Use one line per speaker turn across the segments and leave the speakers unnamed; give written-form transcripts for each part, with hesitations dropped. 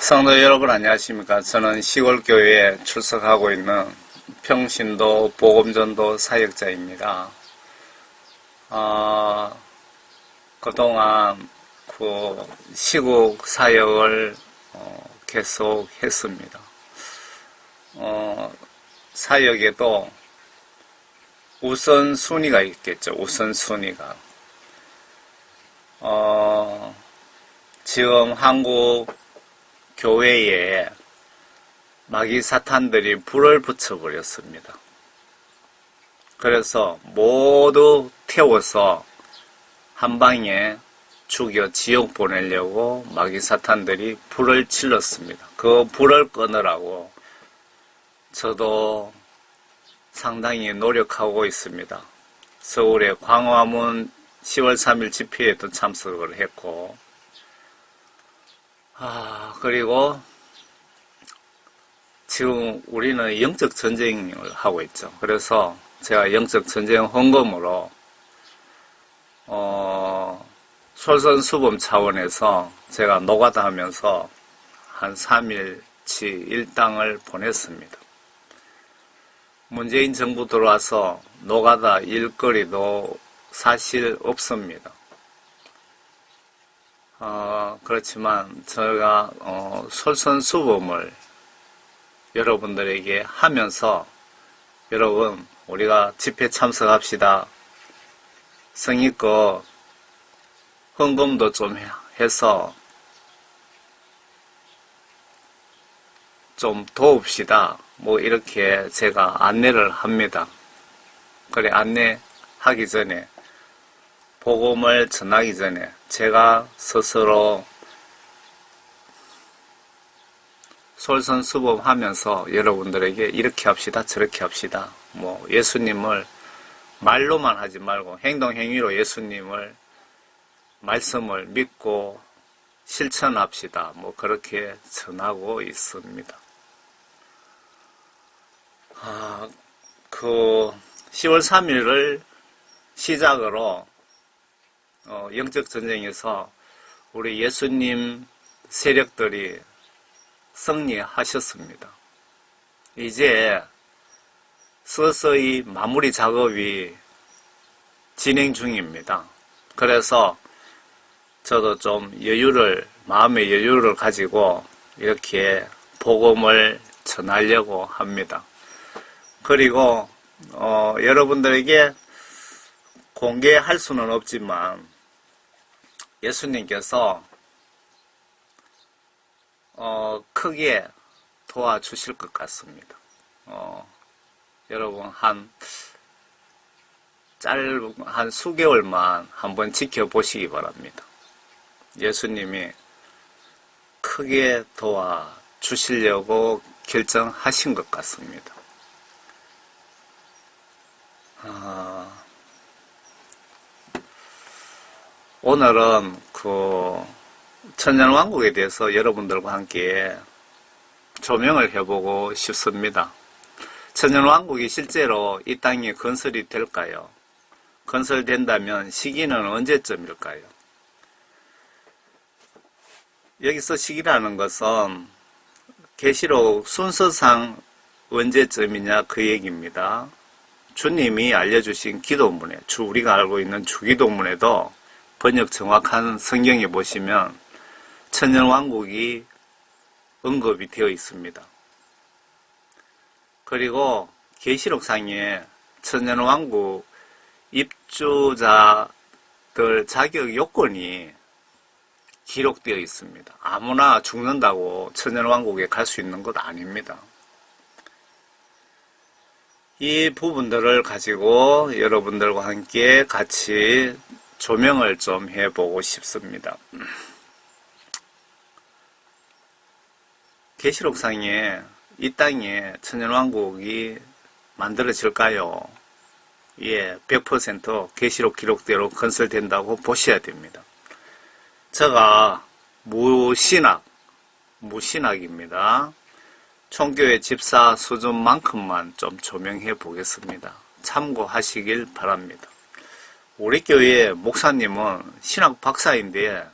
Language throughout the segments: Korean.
성도 여러분 안녕하십니까. 저는 시골교회에 출석하고 있는 평신도 복음전도 사역자입니다. 그동안 시국 사역을 계속 했습니다. 사역에도 우선순위가 있겠죠. 우선순위가. 지금 한국 교회에 마귀 사탄들이 불을 붙여버렸습니다. 그래서 모두 태워서 한 방에 죽여 지옥 보내려고 마귀 사탄들이 불을 질렀습니다. 그 불을 끄느라고 저도 상당히 노력하고 있습니다. 서울의 광화문 10월 3일 집회에도 참석을 했고, 그리고 지금 우리는 영적 전쟁을 하고 있죠. 그래서 제가 영적 전쟁 헌금으로 솔선수범 차원에서 제가 노가다 하면서 한 3일치 일당을 보냈습니다. 문재인 정부 들어와서 노가다 일거리도 사실 없습니다. 그렇지만 저희가 솔선수범을 여러분들에게 하면서, 여러분 우리가 집회 참석합시다. 성의껏 헌금도 좀 해서 좀 도웁시다. 이렇게 제가 안내를 합니다. 그래, 안내하기 전에, 복음을 전하기 전에 제가 스스로 솔선수범하면서 여러분들에게 이렇게 합시다, 저렇게 합시다. 예수님을 말로만 하지 말고 행동행위로 예수님을 말씀을 믿고 실천합시다. 그렇게 전하고 있습니다. 10월 3일을 시작으로 영적 전쟁에서 우리 예수님 세력들이 승리하셨습니다. 이제 서서히 마무리 작업이 진행 중입니다. 그래서 저도 좀 마음의 여유를 가지고 이렇게 복음을 전하려고 합니다. 그리고 여러분들에게 공개할 수는 없지만 예수님께서 크게 도와주실 것 같습니다. 여러분 한 수개월만 한번 지켜보시기 바랍니다. 예수님이 크게 도와주시려고 결정하신 것 같습니다. 오늘은 천년왕국에 대해서 여러분들과 함께 조명을 해보고 싶습니다. 천년왕국이 실제로 이 땅에 건설이 될까요? 건설된다면 시기는 언제쯤일까요? 여기서 시기라는 것은 계시록 순서상 언제쯤이냐 그 얘기입니다. 주님이 알려주신 기도문에, 우리가 알고 있는 주기도문에도 번역 정확한 성경에 보시면 천년왕국이 언급이 되어 있습니다. 그리고 계시록상에 천년왕국 입주자들 자격 요건이 기록되어 있습니다. 아무나 죽는다고 천년왕국에 갈 수 있는 것 아닙니다. 이 부분들을 가지고 여러분들과 함께 같이 조명을 좀 해보고 싶습니다. 계시록상에 이 땅에 천년왕국이 만들어질까요? 예, 100% 계시록 기록대로 건설된다고 보셔야 됩니다. 제가 무신학입니다. 총교회 집사 수준만큼만 좀 조명해 보겠습니다. 참고하시길 바랍니다. 우리 교회 목사님은 신학 박사인데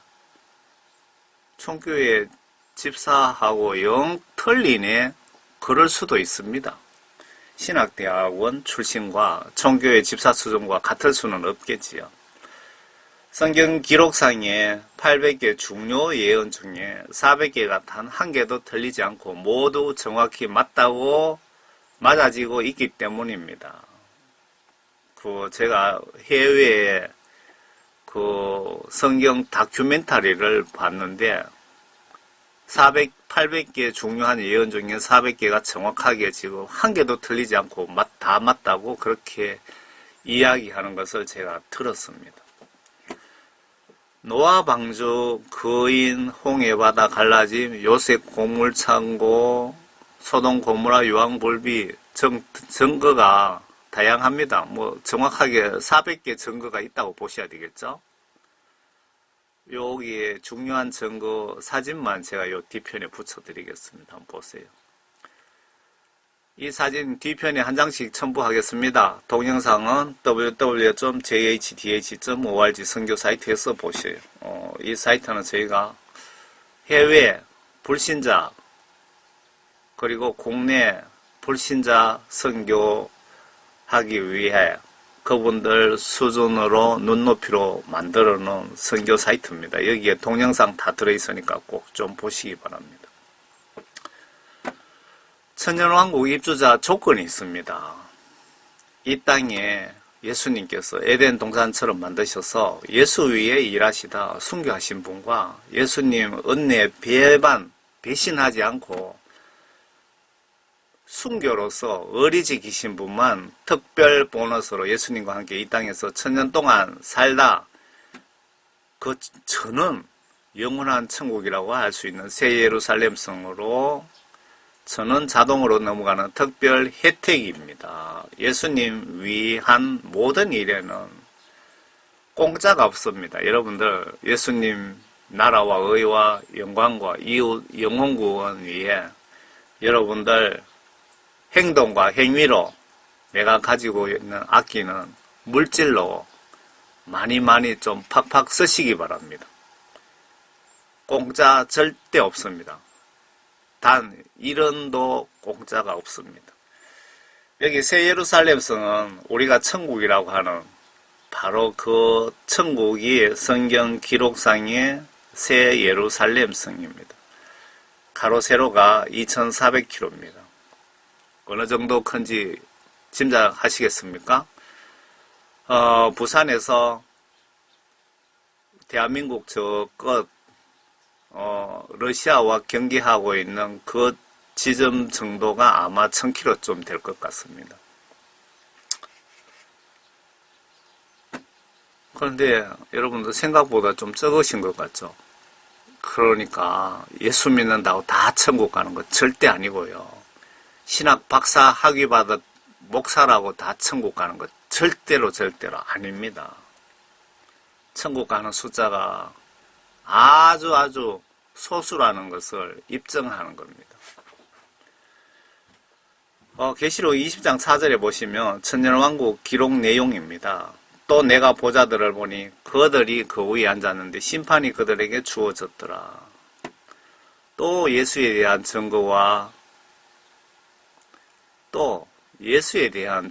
총교회 집사하고 영 틀리네. 그럴 수도 있습니다. 신학대학원 출신과 종교의 집사 수준과 같을 수는 없겠지요. 성경 기록상에 800개 중요 예언 중에 400개가 단 한 개도 틀리지 않고 모두 정확히 맞아지고 있기 때문입니다. 제가 해외에 성경 다큐멘터리를 봤는데 800개 중요한 예언 중에 400개가 정확하게 지금 한 개도 틀리지 않고 다 맞다고 그렇게 이야기하는 것을 제가 들었습니다. 노아 방주, 거인, 홍해바다 갈라짐, 요셉 고물창고, 소돔 고모라 유황불비 증거가 다양합니다. 정확하게 400개 증거가 있다고 보셔야 되겠죠. 여기에 중요한 증거 사진만 제가 요 뒤편에 붙여드리겠습니다. 한번 보세요. 이 사진 뒤편에 한 장씩 첨부하겠습니다. 동영상은 www.jhdh.org 선교 사이트에서 보셔요. 이 사이트는 저희가 해외 불신자 그리고 국내 불신자 선교하기 위해 그분들 수준으로 눈높이로 만들어 놓은 선교 사이트입니다. 여기에 동영상 다 들어있으니까 꼭 좀 보시기 바랍니다. 천년왕국 입주자 조건이 있습니다. 이 땅에 예수님께서 에덴 동산처럼 만드셔서 예수 위에 일하시다 순교하신 분과 예수님 은혜 배신하지 않고 순교로서 어리지기신 분만 특별 보너스로 예수님과 함께 이 땅에서 천년 동안 살다 저는 영원한 천국이라고 할 수 있는 새 예루살렘 성으로 저는 자동으로 넘어가는 특별 혜택입니다. 예수님 위한 모든 일에는 공짜가 없습니다. 여러분들 예수님 나라와 의와 영광과 이웃 영혼구원 위에 여러분들 행동과 행위로 내가 가지고 있는 아끼는 물질로 많이 좀 팍팍 쓰시기 바랍니다. 공짜 절대 없습니다. 단 1원도 공짜가 없습니다. 여기 새 예루살렘 성은 우리가 천국이라고 하는 바로 그 천국이 성경 기록상의 새 예루살렘 성입니다. 가로 세로가 2400km입니다. 어느 정도 큰지 짐작하시겠습니까? 부산에서 대한민국 저 끝 러시아와 경계하고 있는 그 지점 정도가 아마 1000km 될 것 같습니다. 그런데 여러분들 생각보다 좀 적으신 것 같죠? 그러니까 예수 믿는다고 다 천국 가는 것 절대 아니고요. 신학 박사 학위 받은 목사라고 다 천국 가는 것 절대로 아닙니다. 천국 가는 숫자가 아주 소수라는 것을 입증하는 겁니다. 계시록 20장 4절에 보시면 천년왕국 기록 내용입니다. 또 내가 보자들을 보니 그들이 그 위에 앉았는데 심판이 그들에게 주어졌더라. 또 예수에 대한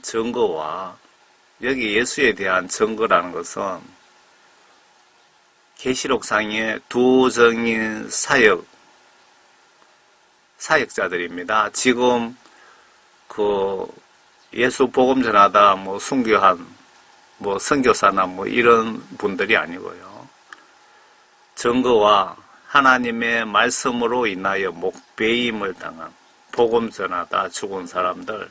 증거와 여기 예수에 대한 증거라는 것은 계시록상의 두 정인 사역자들입니다. 지금 예수 복음 전하다 순교한 선교사나 이런 분들이 아니고요. 증거와 하나님의 말씀으로 인하여 목배임을 당한 복음 전하다 죽은 사람들,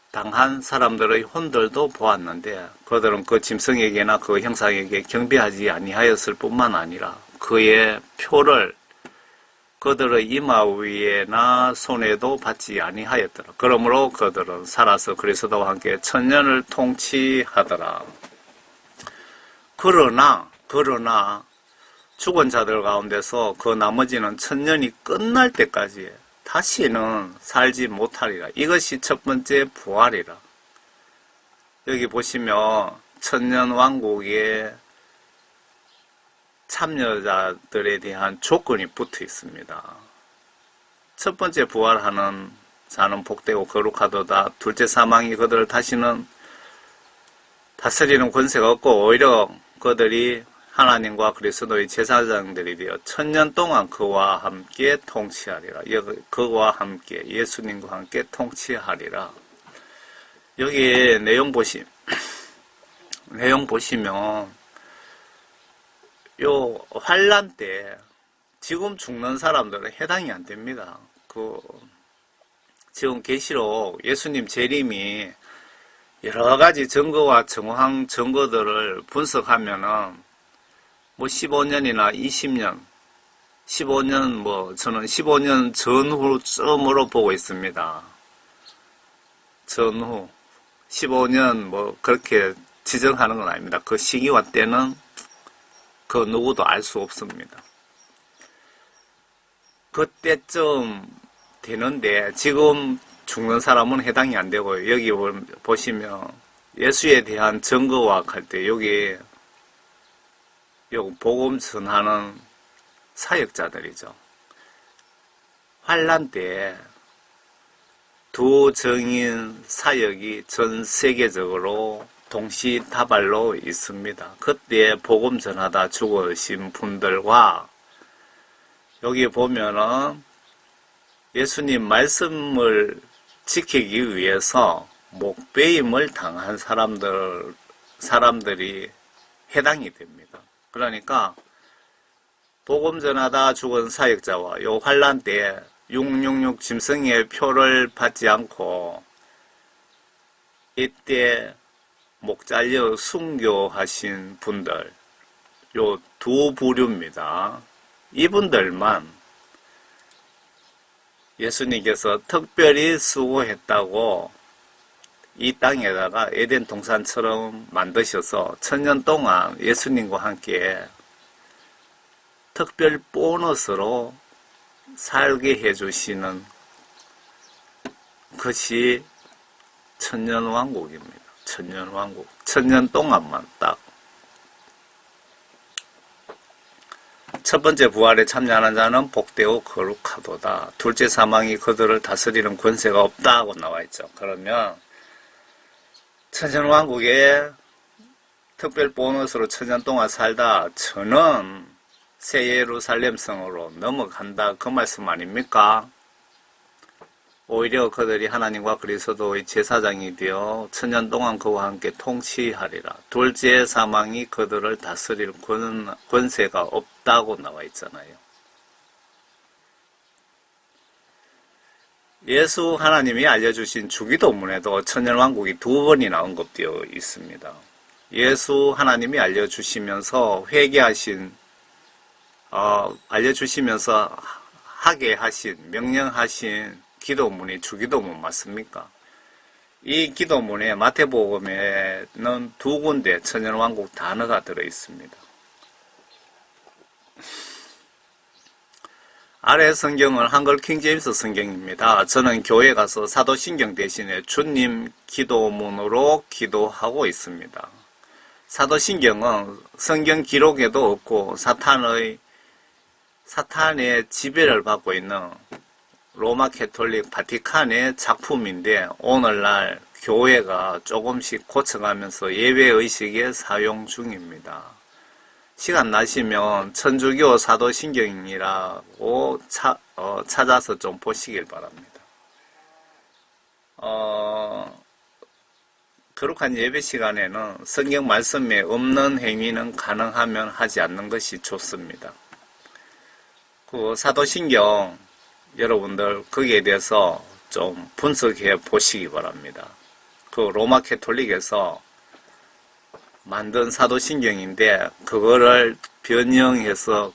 당한 사람들의 혼들도 보았는데 그들은 그 짐승에게나 그 형상에게 경배하지 아니하였을 뿐만 아니라 그의 표를 그들의 이마 위에나 손에도 받지 아니하였더라. 그러므로 그들은 살아서 그리스도와 함께 천년을 통치하더라. 그러나 죽은 자들 가운데서 그 나머지는 천년이 끝날 때까지 다시는 살지 못하리라. 이것이 첫 번째 부활이라. 여기 보시면 천년왕국의 참여자들에 대한 조건이 붙어 있습니다. 첫 번째 부활하는 자는 복되고 거룩하도다. 둘째 사망이 그들을 다시는 다스리는 권세가 없고 오히려 그들이 하나님과 그리스도의 제사장들이 되어 천년 동안 그와 함께 통치하리라. 그와 함께 예수님과 함께 통치하리라. 여기 내용 보시면 요 환란 때 지금 죽는 사람들은 해당이 안 됩니다. 지금 계시록 예수님 재림이 여러 가지 증거와 정황 증거들을 분석하면은 15년이나 20년, 15년 저는 15년 전후쯤으로 보고 있습니다. 전후 15년 그렇게 지정하는 건 아닙니다. 그 시기와 때는 그 누구도 알 수 없습니다. 그때쯤 되는데 지금 죽는 사람은 해당이 안 되고요. 여기 보시면 예수에 대한 증거와 할 때 여기 복음 전하는 사역자들이죠. 환란 때 두 증인 사역이 전 세계적으로 동시다발로 있습니다. 그때 복음 전하다 죽으신 분들과 여기 보면은 예수님 말씀을 지키기 위해서 목배임을 당한 사람들이 해당이 됩니다. 그러니까 복음 전하다 죽은 사역자와 요 환란 때 666 짐승의 표를 받지 않고 이때 목 잘려 순교하신 분들, 요 두 부류입니다. 이분들만 예수님께서 특별히 수고했다고 이 땅에다가 에덴 동산처럼 만드셔서 천년 동안 예수님과 함께 특별 보너스로 살게 해주시는 것이 천년왕국입니다. 천년왕국. 천년 동안만 딱. 첫 번째 부활에 참여하는 자는 복되고 거룩하도다. 둘째 사망이 그들을 다스리는 권세가 없다고 나와있죠. 그러면 천년왕국에 특별 보너스로 천년 동안 살다 저는 새 예루살렘 성으로 넘어간다 그 말씀 아닙니까? 오히려 그들이 하나님과 그리스도의 제사장이 되어 천년 동안 그와 함께 통치하리라. 둘째 사망이 그들을 다스릴 권세가 없다고 나와 있잖아요. 예수 하나님이 알려주신 주기도문에도 천년왕국이 두 번이나 언급되어 있습니다. 예수 하나님이 알려주시면서 알려주시면서 하게 하신, 명령하신 기도문이 주기도문 맞습니까? 이 기도문에 마태복음에는 두 군데 천년왕국 단어가 들어있습니다. 아래 성경은 한글 킹제임스 성경입니다. 저는 교회 가서 사도신경 대신에 주님 기도문으로 기도하고 있습니다. 사도신경은 성경 기록에도 없고 사탄의 지배를 받고 있는 로마 캐톨릭 바티칸의 작품인데 오늘날 교회가 조금씩 고쳐가면서 예배의식에 사용 중입니다. 시간 나시면 천주교 사도신경이라고 찾아서 좀 보시길 바랍니다. 거룩한 예배 시간에는 성경 말씀에 없는 행위는 가능하면 하지 않는 것이 좋습니다. 그 사도신경 여러분들 거기에 대해서 좀 분석해 보시기 바랍니다. 그 로마 캐톨릭에서 만든 사도신경인데 그거를 변형해서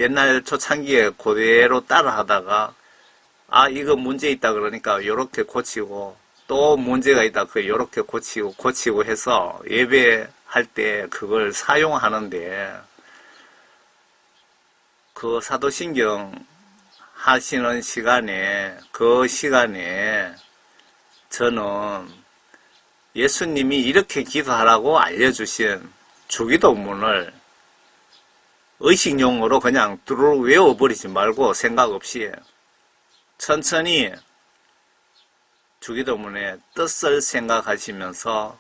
옛날 초창기에 그대로 따라하다가 이거 문제 있다 그러니까 요렇게 고치고 또 문제가 있다 그 요렇게 고치고 해서 예배할 때 그걸 사용하는데 그 사도신경 하시는 그 시간에 저는 예수님이 이렇게 기도하라고 알려주신 주기도문을 의식용으로 그냥 두루룩 외워버리지 말고 생각 없이 천천히 주기도문의 뜻을 생각하시면서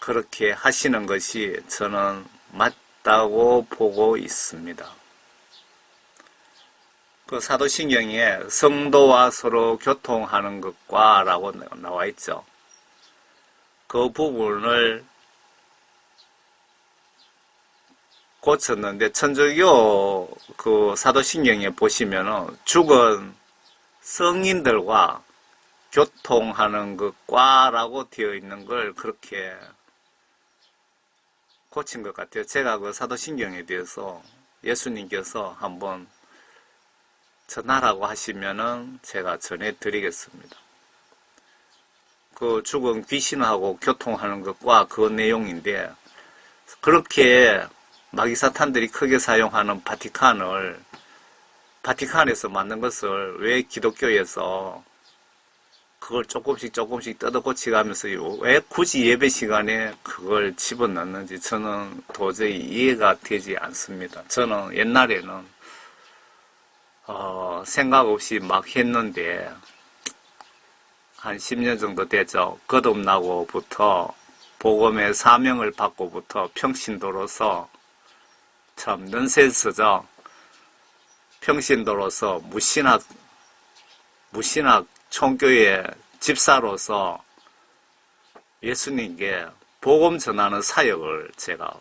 그렇게 하시는 것이 저는 맞다고 보고 있습니다. 그 사도신경에 성도와 서로 교통하는 것과 라고 나와 있죠. 그 부분을 고쳤는데 천주교 그 사도신경에 보시면은 죽은 성인들과 교통하는 것과 라고 되어 있는 걸 그렇게 고친 것 같아요. 제가 그 사도신경에 대해서 예수님께서 한번 전하라고 하시면은 제가 전해드리겠습니다. 그 죽은 귀신하고 교통하는 것과 그 내용인데, 그렇게 마귀사탄들이 크게 사용하는 바티칸에서 만든 것을 왜 기독교에서 그걸 조금씩 뜯어고치가면서 왜 굳이 예배 시간에 그걸 집어넣는지 저는 도저히 이해가 되지 않습니다. 저는 옛날에는 생각 없이 막 했는데 한 10년 정도 됐죠. 거듭나고부터 복음의 사명을 받고부터 평신도로서 참 넌센스죠. 평신도로서 무신학 총교회 집사로서 예수님께 복음 전하는 사역을 제가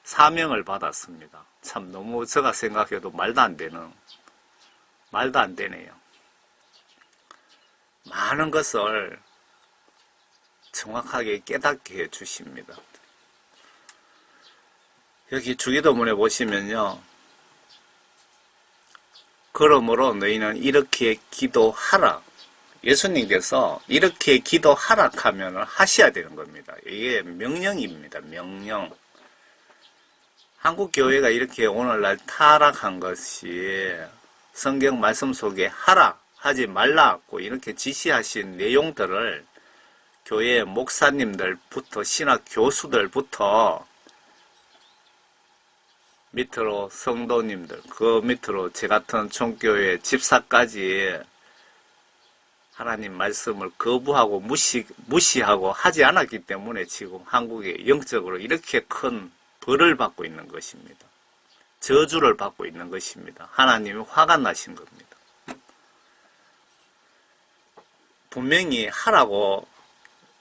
사명을 받았습니다. 참 너무 제가 생각해도 말도 안 되네요. 많은 것을 정확하게 깨닫게 해주십니다. 여기 주기도문에 보시면요. 그러므로 너희는 이렇게 기도하라. 예수님께서 이렇게 기도하라 하면 하셔야 되는 겁니다. 이게 명령입니다. 명령. 한국 교회가 이렇게 오늘날 타락한 것이 성경 말씀 속에 하라, 하지 말라고 이렇게 지시하신 내용들을 교회 목사님들부터 신학 교수들부터 밑으로 성도님들, 그 밑으로 제 같은 총교회 집사까지 하나님 말씀을 거부하고 무시하고 하지 않았기 때문에 지금 한국에 영적으로 이렇게 큰 벌을 받고 있는 것입니다. 저주를 받고 있는 것입니다. 하나님이 화가 나신 겁니다. 분명히 하라고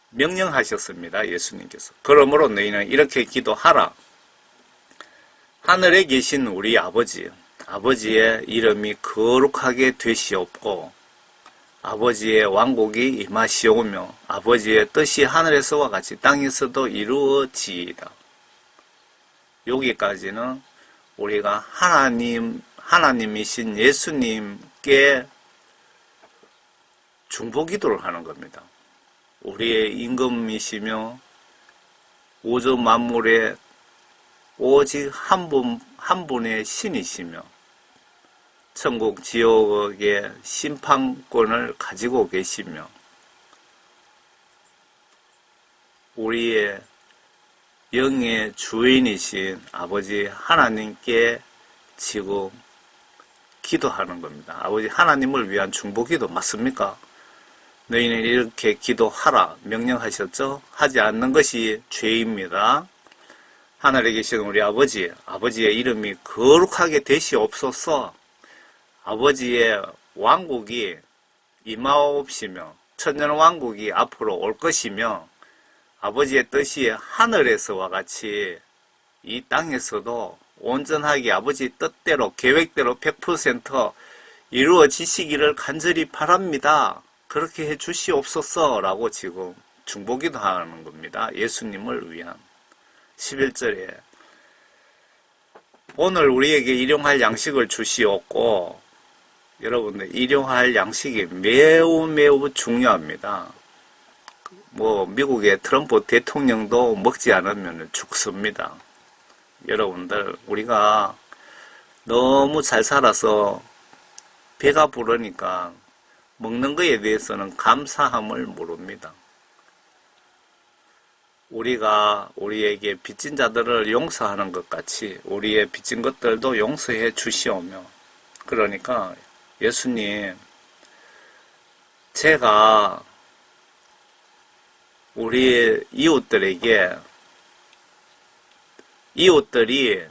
명령하셨습니다. 예수님께서. 그러므로 너희는 이렇게 기도하라. 하늘에 계신 우리 아버지의 이름이 거룩하게 되시옵고 아버지의 왕국이 임하시오며 아버지의 뜻이 하늘에서와 같이 땅에서도 이루어지이다. 여기까지는 우리가 하나님이신 예수님께 중보기도를 하는 겁니다. 우리의 임금이시며 우주 만물의 오직 한 분의 신이시며 천국 지옥의 심판권을 가지고 계시며 우리의 영의 주인이신 아버지 하나님께 지금 기도하는 겁니다. 아버지 하나님을 위한 중보기도 맞습니까? 너희는 이렇게 기도하라 명령하셨죠? 하지 않는 것이 죄입니다. 하늘에 계신 우리 아버지의 이름이 거룩하게 되시옵소서. 아버지의 왕국이 임하옵시며 천년왕국이 앞으로 올 것이며 아버지의 뜻이 하늘에서와 같이 이 땅에서도 온전하게 아버지 뜻대로 계획대로 100% 이루어지시기를 간절히 바랍니다. 그렇게 해 주시옵소서 라고 지금 중보기도 하는 겁니다. 예수님을 위한 11절에 오늘 우리에게 일용할 양식을 주시옵고 여러분들 일용할 양식이 매우 중요합니다. 미국의 트럼프 대통령도 먹지 않으면 죽습니다. 여러분들 우리가 너무 잘 살아서 배가 부르니까 먹는 것에 대해서는 감사함을 모릅니다. 우리가 우리에게 빚진 자들을 용서하는 것 같이 우리의 빚진 것들도 용서해 주시오며. 그러니까 예수님, 제가 우리 이웃들이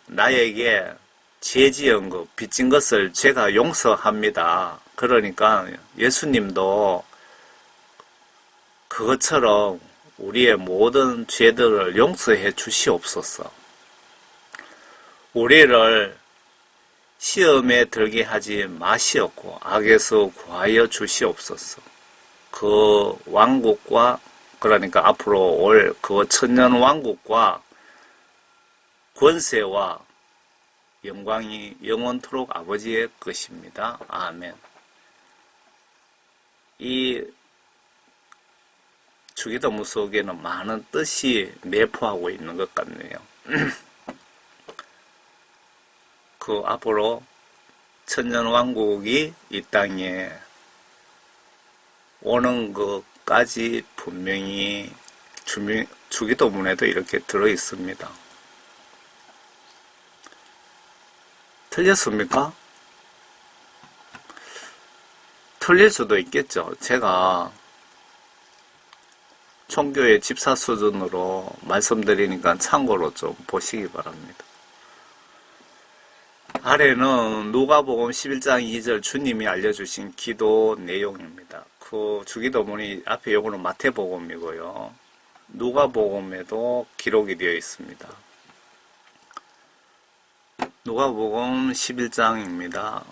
나에게 죄 지은 것, 빚진 것을 제가 용서합니다. 그러니까 예수님도 그것처럼 우리의 모든 죄들을 용서해 주시옵소서. 우리를 시험에 들게 하지 마시옵고 악에서 구하여 주시옵소서. 그 왕국과, 그러니까 앞으로 올 그 천년 왕국과 권세와 영광이 영원토록 아버지의 것입니다. 아멘. 이 주기도문 속에는 많은 뜻이 내포하고 있는 것 같네요. 그 앞으로 천년왕국이 이 땅에 오는 것까지 분명히 주기도문에도 이렇게 들어있습니다. 틀렸습니까? 틀릴 수도 있겠죠. 제가 총교의 집사 수준으로 말씀드리니까 참고로 좀 보시기 바랍니다. 아래는 누가복음 11장 2절 주님이 알려주신 기도 내용입니다. 그 주기도문이 앞에 요거는 마태복음이고요. 누가복음에도 기록이 되어 있습니다. 누가복음 11장입니다.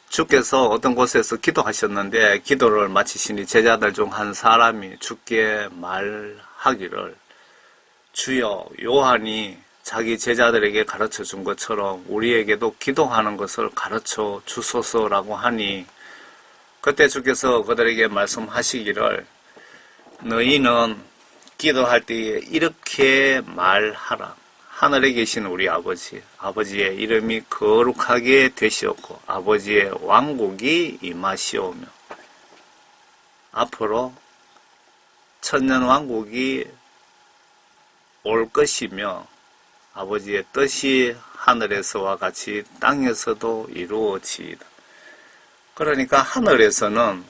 주께서 어떤 곳에서 기도하셨는데 기도를 마치시니 제자들 중 한 사람이 주께 말하기를 주여 요한이 자기 제자들에게 가르쳐 준 것처럼 우리에게도 기도하는 것을 가르쳐 주소서라고 하니 그때 주께서 그들에게 말씀하시기를 너희는 기도할 때에 이렇게 말하라. 하늘에 계신 우리 아버지의 이름이 거룩하게 되시옵고 아버지의 왕국이 임하시오며 앞으로 천년왕국이 올 것이며 아버지의 뜻이 하늘에서와 같이 땅에서도 이루어지이다. 그러니까 하늘에서는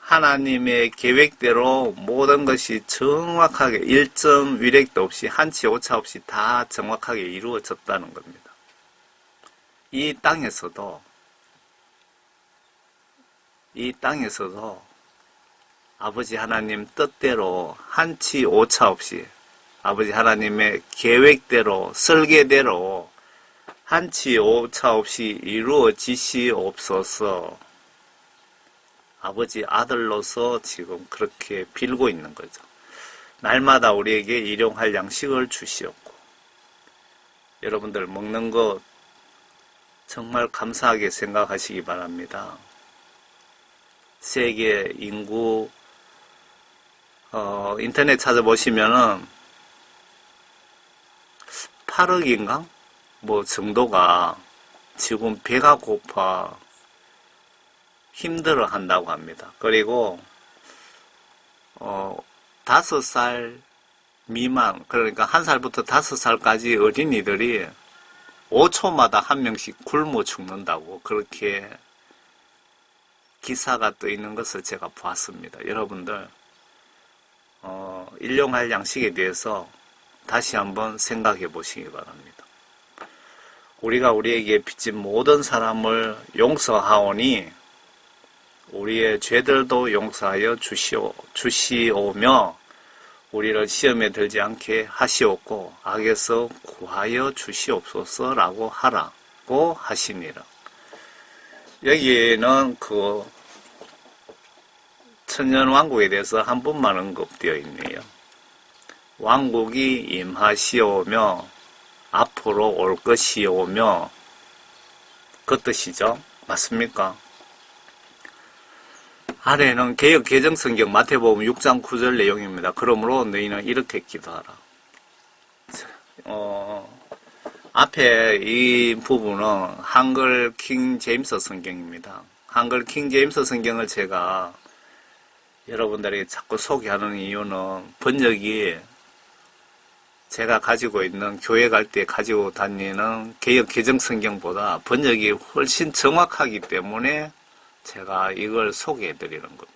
하나님의 계획대로 모든 것이 정확하게 일점 위력도 없이 한치 오차 없이 다 정확하게 이루어졌다는 겁니다. 이 땅에서도 아버지 하나님 뜻대로 한치 오차 없이 아버지 하나님의 계획대로 설계대로 한치 오차 없이 이루어지시옵소서. 아버지 아들로서 지금 그렇게 빌고 있는 거죠. 날마다 우리에게 일용할 양식을 주시옵고 여러분들 먹는 것 정말 감사하게 생각하시기 바랍니다. 세계 인구 인터넷 찾아보시면은 8억인가? 뭐 정도가 지금 배가 고파 힘들어 한다고 합니다. 그리고 5살 미만, 그러니까 1살부터 5살까지 어린이들이 5초마다 한 명씩 굶어 죽는다고 그렇게 기사가 떠 있는 것을 제가 보았습니다. 여러분들 일용할 양식에 대해서 다시 한번 생각해 보시기 바랍니다. 우리가 우리에게 빚진 모든 사람을 용서하오니 우리의 죄들도 용서하여 주시오며 우리를 시험에 들지 않게 하시옵고 악에서 구하여 주시옵소서라고 하라고 하시니라. 여기에는 그 천년왕국에 대해서 한 번만 언급되어 있네요. 왕국이 임하시오며 앞으로 올 것이오며 그 뜻이죠. 맞습니까? 아래는 개역 개정성경 마태복음 6장 9절 내용입니다. 그러므로 너희는 이렇게 기도하라. 앞에 이 부분은 한글 킹 제임스 성경입니다. 한글 킹 제임스 성경을 제가 여러분들에게 자꾸 소개하는 이유는 번역이 제가 가지고 있는 교회 갈 때 가지고 다니는 개역 개정 성경보다 번역이 훨씬 정확하기 때문에 제가 이걸 소개해 드리는 겁니다.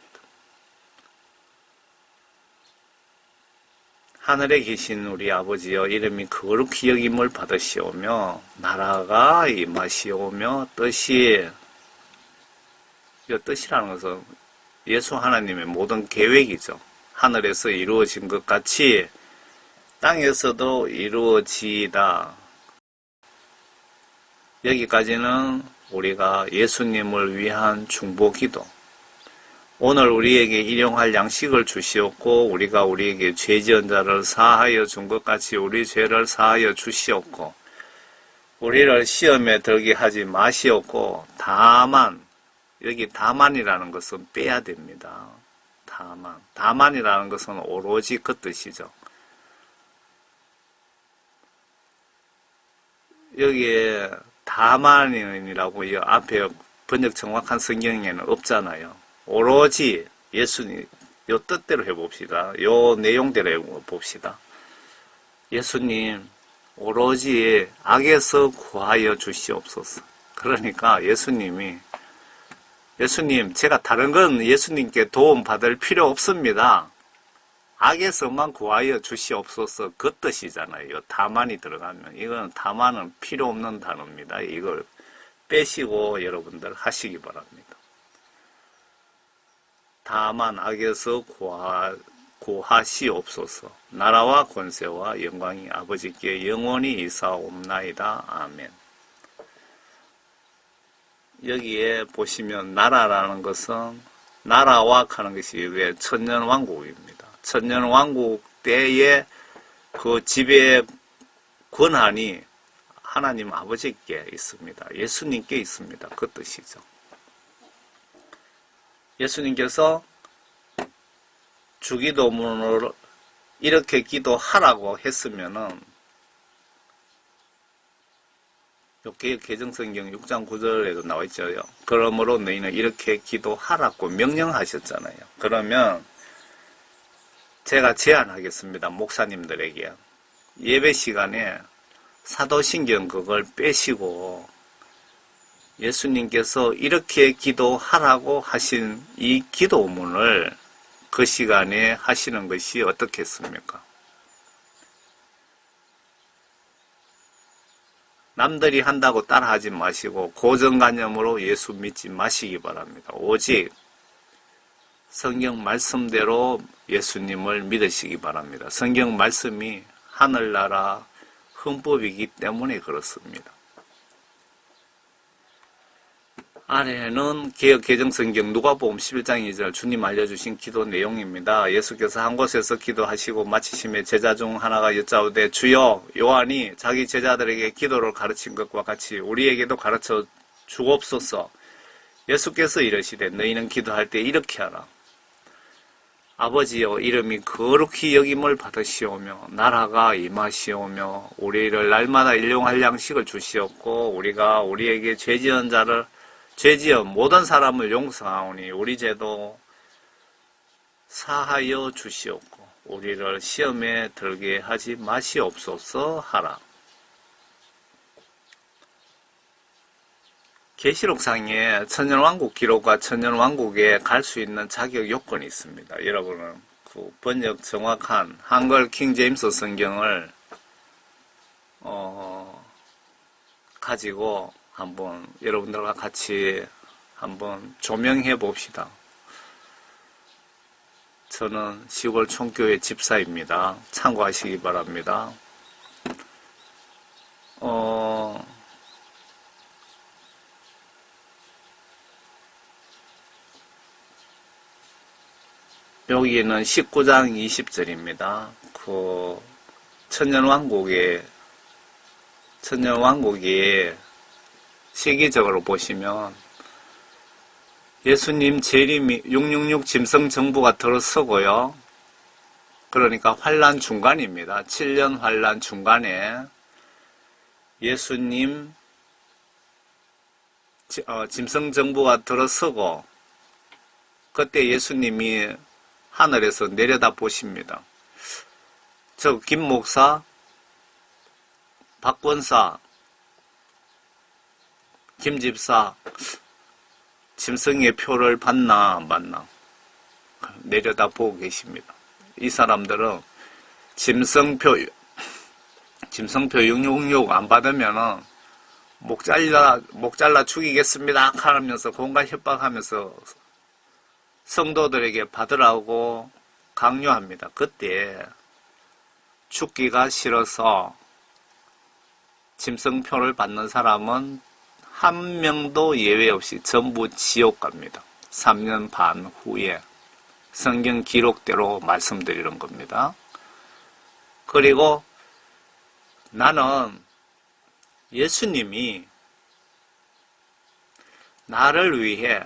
하늘에 계신 우리 아버지여, 이름이 거룩히 여김을 받으시오며 나라가 임하시오며 뜻이, 이 뜻이라는 것은 예수 하나님의 모든 계획이죠. 하늘에서 이루어진 것 같이 땅에서도 이루어지이다. 여기까지는 우리가 예수님을 위한 중보기도, 오늘 우리에게 일용할 양식을 주시옵고 우리가 우리에게 죄 지은 자를 사하여 준 것 같이 우리 죄를 사하여 주시옵고 우리를 시험에 들게 하지 마시옵고 다만, 여기 다만이라는 것은 빼야 됩니다. 다만이라는 것은 오로지 그 뜻이죠. 여기에 다만이라고 이 앞에 번역 정확한 성경에는 없잖아요. 오로지 예수님, 요 뜻대로 해봅시다. 요 내용대로 해봅시다. 예수님, 오로지 악에서 구하여 주시옵소서. 그러니까 예수님, 제가 다른 건 예수님께 도움 받을 필요 없습니다. 악에서만 구하여 주시옵소서, 그 뜻이잖아요. 다만이 들어가면. 이건 다만은 필요 없는 단어입니다. 이걸 빼시고 여러분들 하시기 바랍니다. 다만 악에서 구하시옵소서. 나라와 권세와 영광이 아버지께 영원히 이사옵나이다. 아멘. 여기에 보시면 나라라는 것은 나라와 하는 것이 왜 천년왕국입니다. 천년왕국 때의 그 지배 권한이 하나님 아버지께 있습니다. 예수님께 있습니다. 그 뜻이죠. 예수님께서 주기도문으로 이렇게 기도하라고 했으면은 여기 개정성경 6장 9절에도 나와 있죠. 그러므로 너희는 이렇게 기도하라고 명령하셨잖아요. 그러면 제가 제안하겠습니다. 목사님들에게 예배 시간에 사도신경 그걸 빼시고 예수님께서 이렇게 기도하라고 하신 이 기도문을 그 시간에 하시는 것이 어떻겠습니까? 남들이 한다고 따라하지 마시고 고정관념으로 예수 믿지 마시기 바랍니다. 오직 성경 말씀대로 예수님을 믿으시기 바랍니다. 성경 말씀이 하늘나라 헌법이기 때문에 그렇습니다. 아래는 개역 개정성경 누가복음 11장 2절 주님 알려주신 기도 내용입니다. 예수께서 한 곳에서 기도하시고 마치심에 제자 중 하나가 여짜오되 주여, 요한이 자기 제자들에게 기도를 가르친 것과 같이 우리에게도 가르쳐 주옵소서. 예수께서 이르시되 너희는 기도할 때 이렇게 하라. 아버지여, 이름이 거룩히 여김을 받으시오며 나라가 임하시오며 우리를 날마다 일용할 양식을 주시옵고 우리가 우리에게 죄지은 모든 사람을 용서하오니 우리 죄도 사하여 주시옵고 우리를 시험에 들게 하지 마시옵소서 하라. 계시록상에 천년왕국 기록과 천년왕국에 갈 수 있는 자격 요건이 있습니다. 여러분은 그 번역 정확한 한글 킹제임스 성경을 가지고 한번 여러분들과 같이 한번 조명해 봅시다. 저는 시골 총교회 집사입니다. 참고하시기 바랍니다. 여기는 19장 20절입니다. 그 천년왕국에 시기적으로 보시면 예수님 재림이 666 짐승정부가 들어서고요. 그러니까 환란 중간입니다. 7년 환란 중간에 예수님 짐승정부가 들어서고 그때 예수님이 하늘에서 내려다 보십니다. 저 김 목사, 박 권사, 김 집사, 짐승의 표를 받나 안 받나 내려다 보고 계십니다. 이 사람들은 짐승표 666 안 받으면은 목 잘라 죽이겠습니다 하면서 공갈 협박하면서 성도들에게 받으라고 강요합니다. 그때 죽기가 싫어서 짐승표를 받는 사람은 한 명도 예외 없이 전부 지옥 갑니다. 3년 반 후에 성경 기록대로 말씀드리는 겁니다. 그리고 나는 예수님이 나를 위해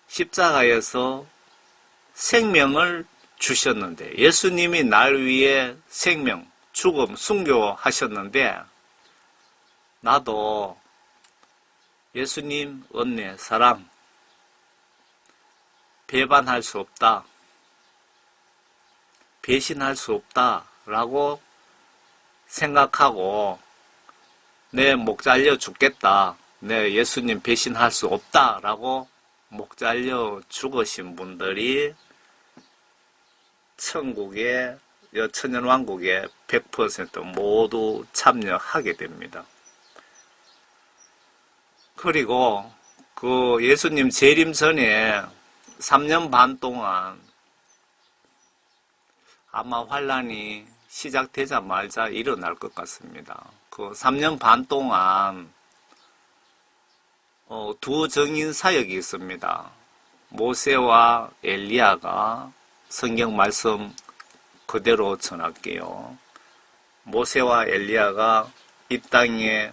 십자가에서 생명을 주셨는데, 예수님이 날 위해 생명, 죽음, 순교하셨는데 나도 예수님 은혜, 사랑 배반할 수 없다, 배신할 수 없다 라고 생각하고 내 목 잘려 죽겠다, 내 예수님 배신할 수 없다 라고 목 잘려 죽으신 분들이 천국의 천년왕국에 100% 모두 참여하게 됩니다. 그리고 그 예수님 재림 전에 3년 반 동안 아마 환란이 시작되자마자 일어날 것 같습니다. 그 3년 반 동안 두 증인 사역이 있습니다. 모세와 엘리야가 성경 말씀 그대로 전할게요. 모세와 엘리야가 이 땅에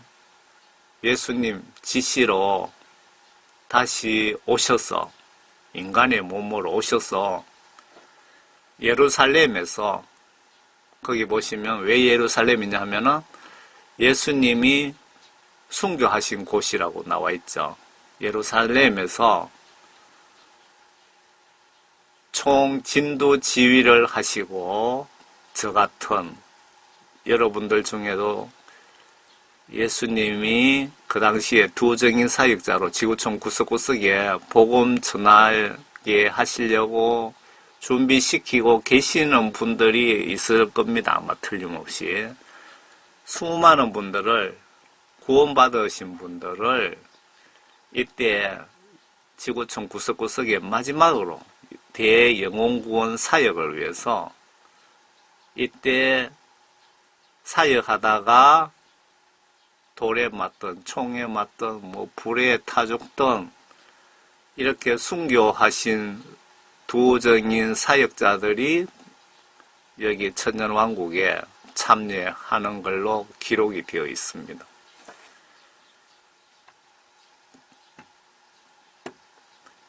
예수님 지시로 다시 오셔서 인간의 몸으로 오셔서 예루살렘에서, 거기 보시면 왜 예루살렘이냐 하면은 예수님이 순교하신 곳이라고 나와 있죠. 예루살렘에서 총 진도 지휘를 하시고, 저 같은 여러분들 중에도 예수님이 그 당시에 두 증인 사역자로 지구촌 구석구석에 복음 전하게 하시려고 준비시키고 계시는 분들이 있을 겁니다. 아마 틀림없이. 수많은 분들을, 구원받으신 분들을 이때 지구촌 구석구석에 마지막으로 대영혼구원 사역을 위해서 이때 사역하다가 돌에 맞든 총에 맞든 뭐 불에 타 죽든 이렇게 순교하신 두 증인 사역자들이 여기 천년왕국에 참여하는 걸로 기록이 되어 있습니다.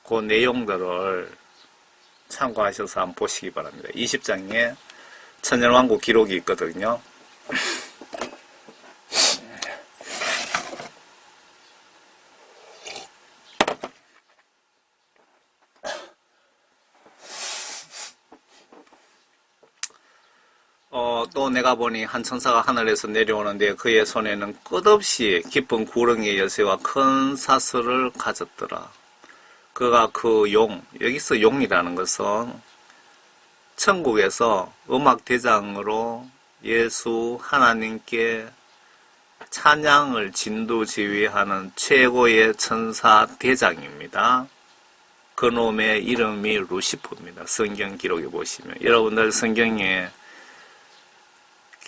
그 내용들을 참고하셔서 한번 보시기 바랍니다. 20장에 천년왕국 기록이 있거든요. 또 내가 보니 한 천사가 하늘에서 내려오는데 그의 손에는 끝없이 깊은 구렁이의 열쇠와 큰 사슬을 가졌더라. 그가 그 용, 여기서 용이라는 것은 천국에서 음악대장으로 예수 하나님께 찬양을 진두지휘하는 최고의 천사 대장입니다. 그놈의 이름이 루시퍼입니다. 성경 기록에 보시면. 여러분들 성경에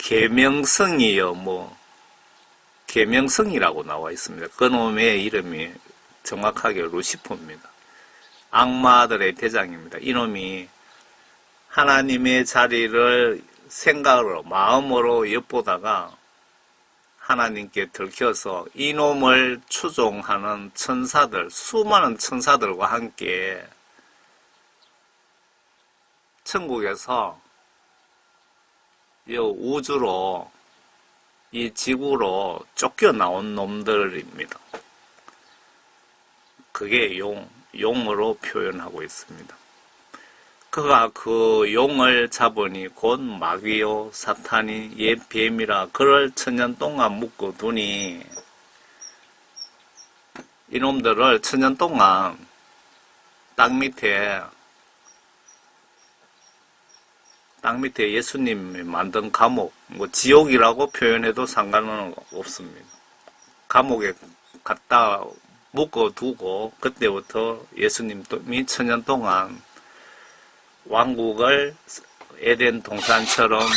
계명성이요, 계명성이라고 나와 있습니다. 그놈의 이름이 정확하게 루시퍼입니다. 악마들의 대장입니다. 이놈이 하나님의 자리를 생각으로, 마음으로 엿보다가 하나님께 들켜서 이놈을 추종하는 천사들, 수많은 천사들과 함께 천국에서 이 우주로, 이 지구로 쫓겨나온 놈들입니다. 그게 용으로 표현하고 있습니다. 그가 그 용을 잡으니 곧 마귀요 사탄이 옛 뱀이라 그를 천년 동안 묶어 두니, 이놈들을 천년 동안 땅 밑에 예수님이 만든 감옥, 지옥이라고 표현해도 상관은 없습니다. 감옥에 갖다 묶어두고 그때부터 예수님이 천년 동안 왕국을 에덴 동산처럼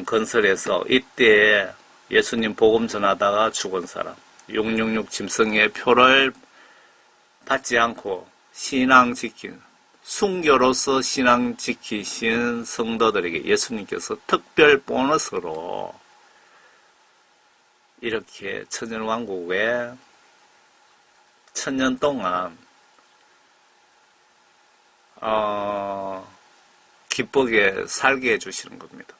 건설해서 이때 예수님 복음 전하다가 죽은 사람, 666 짐승의 표를 받지 않고 신앙 지킨, 순교로서 신앙 지키신 성도들에게 예수님께서 특별 보너스로 이렇게 천년왕국에 천년 동안 기쁘게 살게 해주시는 겁니다.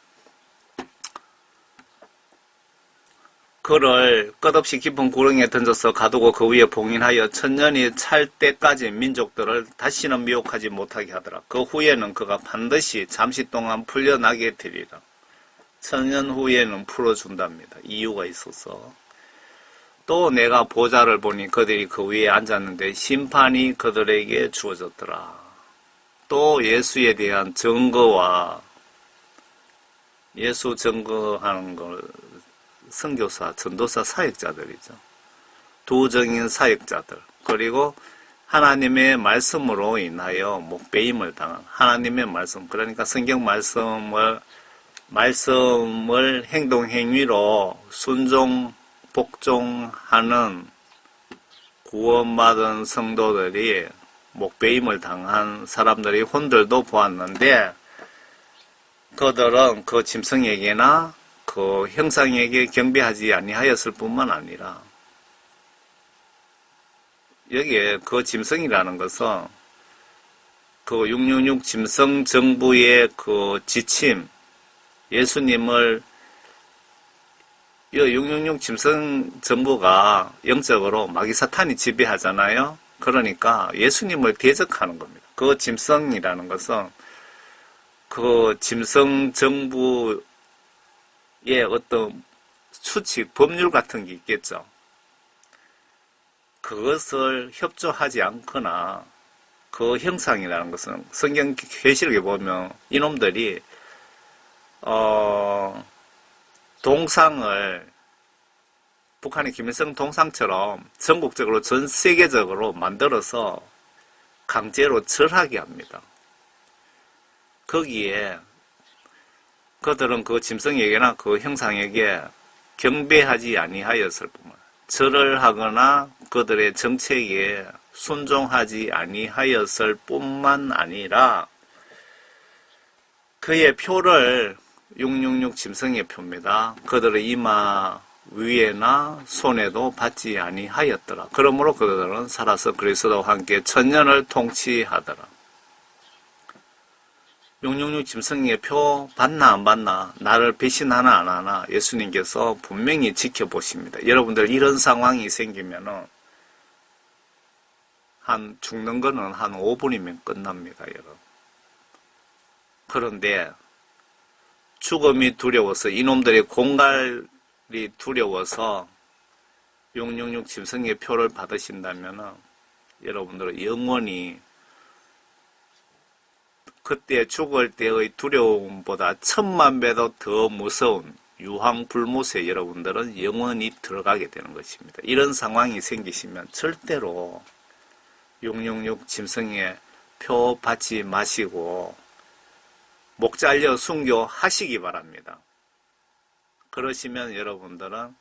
그를 끝없이 깊은 구렁이에 던져서 가두고 그 위에 봉인하여 천년이 찰 때까지 민족들을 다시는 미혹하지 못하게 하더라. 그 후에는 그가 반드시 잠시 동안 풀려나게 되리라. 천년 후에는 풀어준답니다. 이유가 있어서. 또 내가 보좌를 보니 그들이 그 위에 앉았는데 심판이 그들에게 주어졌더라. 또 예수에 대한 증거와 예수 증거하는 걸 선교사, 전도사 사역자들이죠. 도정인 사역자들, 그리고 하나님의 말씀으로 인하여 목배임을 당한 하나님의 말씀, 그러니까 성경 말씀을 행동 행위로 순종 복종하는 구원받은 성도들이 목배임을 당한 사람들이 혼들도 보았는데, 그들은 그 짐승에게나 그 형상에게 경배하지 아니하였을 뿐만 아니라, 여기에 그 짐승이라는 것은 그 666 짐승 정부의 그 지침, 예수님을, 이 666 짐승 정부가 영적으로 마귀 사탄이 지배하잖아요. 그러니까 예수님을 대적하는 겁니다. 그 짐승이라는 것은 그 짐승 정부의 어떤 수칙, 법률 같은 게 있겠죠. 그것을 협조하지 않거나 그 형상이라는 것은 성경 계시록에 보면 이놈들이 동상을 북한의 김일성 동상처럼 전국적으로 전 세계적으로 만들어서 강제로 절하게 합니다. 거기에 그들은 그 짐승에게나 그 형상에게 경배하지 아니하였을 뿐만, 절을 하거나 그들의 정책에 순종하지 아니하였을 뿐만 아니라 그의 표를 666 짐승의 표입니다. 그들의 이마 위에나 손에도 받지 아니하였더라. 그러므로 그들은 살아서 그리스도와 함께 천년을 통치하더라. 666 짐승의 표 받나 안 받나, 나를 배신하나 안 하나 예수님께서 분명히 지켜보십니다. 여러분들 이런 상황이 생기면은 죽는 거는 한 5분이면 끝납니다, 여러분. 그런데 죽음이 두려워서, 이놈들의 공갈이 두려워서 666 짐승의 표를 받으신다면은 여러분들은 영원히 그때 죽을 때의 두려움보다 1000만 배도 더 무서운 유황불못에 여러분들은 영원히 들어가게 되는 것입니다. 이런 상황이 생기시면 절대로 666 짐승의 표 받지 마시고 목 잘려 순교하시기 바랍니다. 그러시면 여러분들은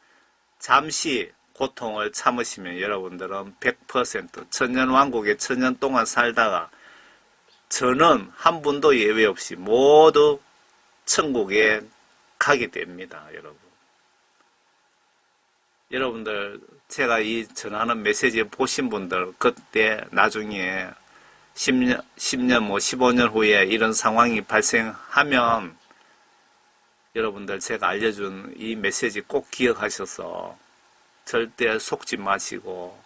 잠시 고통을 참으시면 여러분들은 100% 천년왕국에 천년 동안 살다가 저는 한 분도 예외 없이 모두 천국에 가게 됩니다, 여러분. 여러분들, 제가 이 전하는 메시지 보신 분들, 그때 나중에 10년, 15년 후에 이런 상황이 발생하면 여러분들 제가 알려준 이 메시지 꼭 기억하셔서 절대 속지 마시고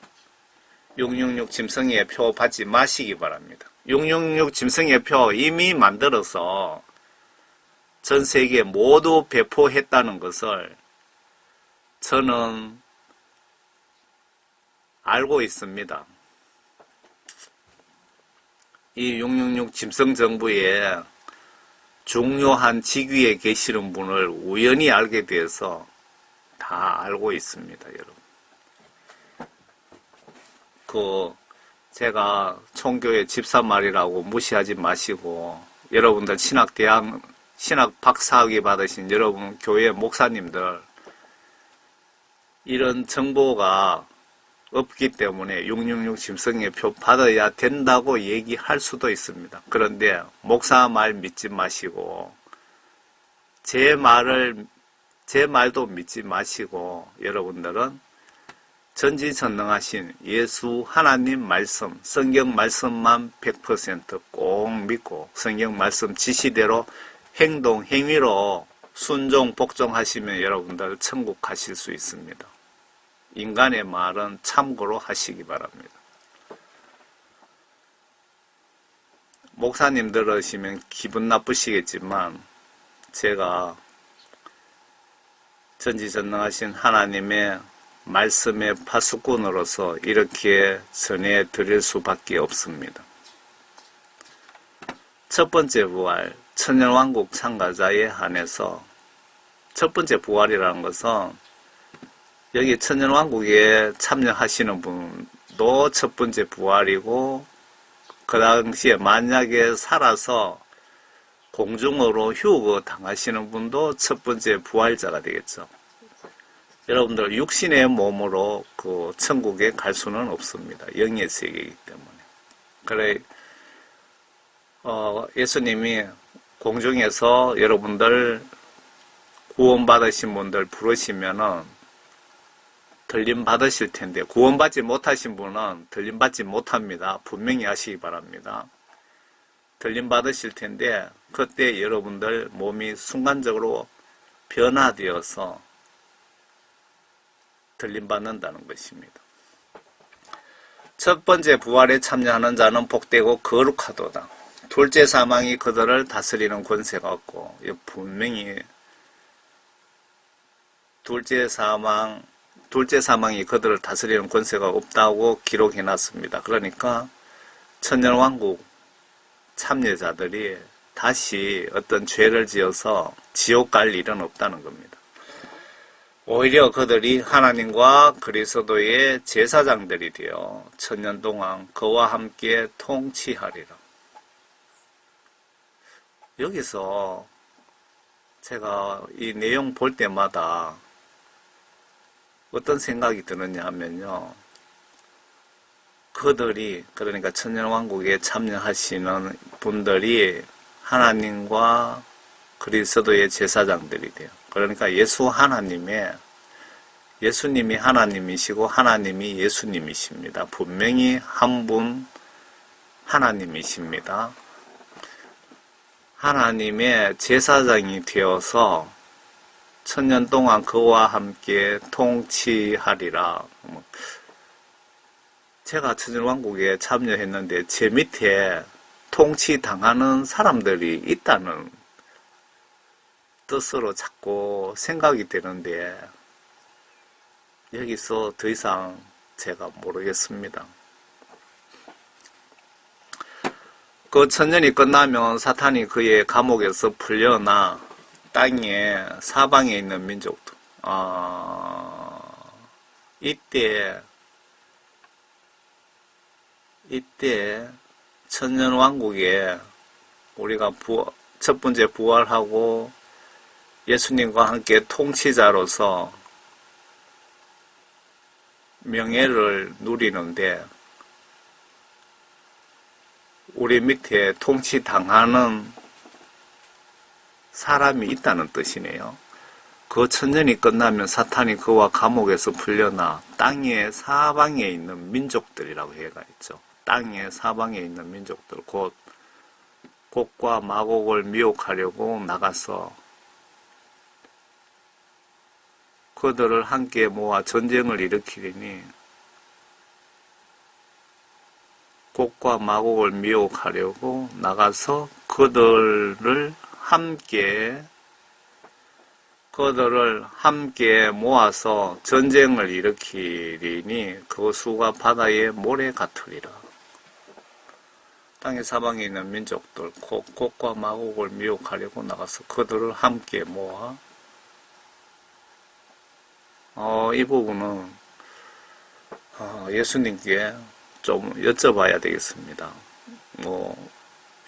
666 짐승의 표 받지 마시기 바랍니다. 666 짐승의 표 이미 만들어서 전 세계에 모두 배포했다는 것을 저는 알고 있습니다. 이 666 짐승 정부에 중요한 직위에 계시는 분을 우연히 알게 돼서 다 알고 있습니다, 여러분. 제가 총교회 집사말이라고 무시하지 마시고, 여러분들 신학 박사학위 받으신 여러분 교회 목사님들, 이런 정보가 없기 때문에 666 짐승의 표 받아야 된다고 얘기할 수도 있습니다. 그런데 목사 말 믿지 마시고 제 말도 믿지 마시고 여러분들은 전지전능하신 예수 하나님 말씀, 성경 말씀만 100%꼭 믿고 성경 말씀 지시대로 행위로 순종, 복종하시면 여러분들 천국 가실 수 있습니다. 인간의 말은 참고로 하시기 바랍니다. 목사님 들으시면 기분 나쁘시겠지만 제가 전지전능하신 하나님의 말씀의 파수꾼으로서 이렇게 전해드릴 수밖에 없습니다. 첫 번째 부활, 천년왕국 참가자에 한해서 첫 번째 부활이라는 것은 여기 천년왕국에 참여하시는 분도 첫 번째 부활이고 그 당시에 만약에 살아서 공중으로 휴거 당하시는 분도 첫 번째 부활자가 되겠죠. 여러분들 육신의 몸으로 그 천국에 갈 수는 없습니다. 영의 세계이기 때문에. 그래 예수님이 공중에서 여러분들 구원받으신 분들 부르시면은 들림 받으실 텐데 구원받지 못하신 분은 들림 받지 못합니다. 분명히 하시기 바랍니다. 들림 받으실 텐데 그때 여러분들 몸이 순간적으로 변화되어서 들림 받는다는 것입니다. 첫 번째 부활에 참여하는 자는 복되고 거룩하도다. 둘째 사망이 그들을 다스리는 권세가 없고 분명히 둘째 사망이 그들을 다스리는 권세가 없다고 기록해놨습니다. 그러니까 천년왕국 참여자들이 다시 어떤 죄를 지어서 지옥 갈 일은 없다는 겁니다. 오히려 그들이 하나님과 그리스도의 제사장들이 되어 천년 동안 그와 함께 통치하리라. 여기서 제가 이 내용 볼 때마다 어떤 생각이 드느냐 하면요. 그들이 그러니까 천년왕국에 참여하시는 분들이 하나님과 그리스도의 제사장들이 돼요. 그러니까 예수님이 하나님이시고 하나님이 예수님이십니다. 분명히 한 분 하나님이십니다. 하나님의 제사장이 되어서 천년 동안 그와 함께 통치하리라. 제가 천년왕국에 참여했는데 제 밑에 통치당하는 사람들이 있다는 뜻으로 자꾸 생각이 되는데 여기서 더 이상 제가 모르겠습니다. 그 천년이 끝나면 사탄이 그의 감옥에서 풀려나 땅에 사방에 있는 민족들 이때 천년왕국에 우리가 첫 번째 부활하고 예수님과 함께 통치자로서 명예를 누리는데 우리 밑에 통치당하는 사람이 있다는 뜻이네요. 그 천년이 끝나면 사탄이 그와 감옥에서 풀려나 땅의 사방에 있는 민족들이라고 해가 있죠. 땅의 사방에 있는 민족들, 곧 곡과 마곡을 미혹하려고 나가서 그들을 함께 모아 전쟁을 일으키리니 곡과 마곡을 미혹하려고 나가서 그들을 함께 모아서 전쟁을 일으키리니 그 수가 바다의 모래 같으리라. 땅의 사방에 있는 민족들, 곡과 마곡을 미혹하려고 나가서 그들을 함께 모아. 이 부분은 예수님께 좀 여쭤봐야 되겠습니다.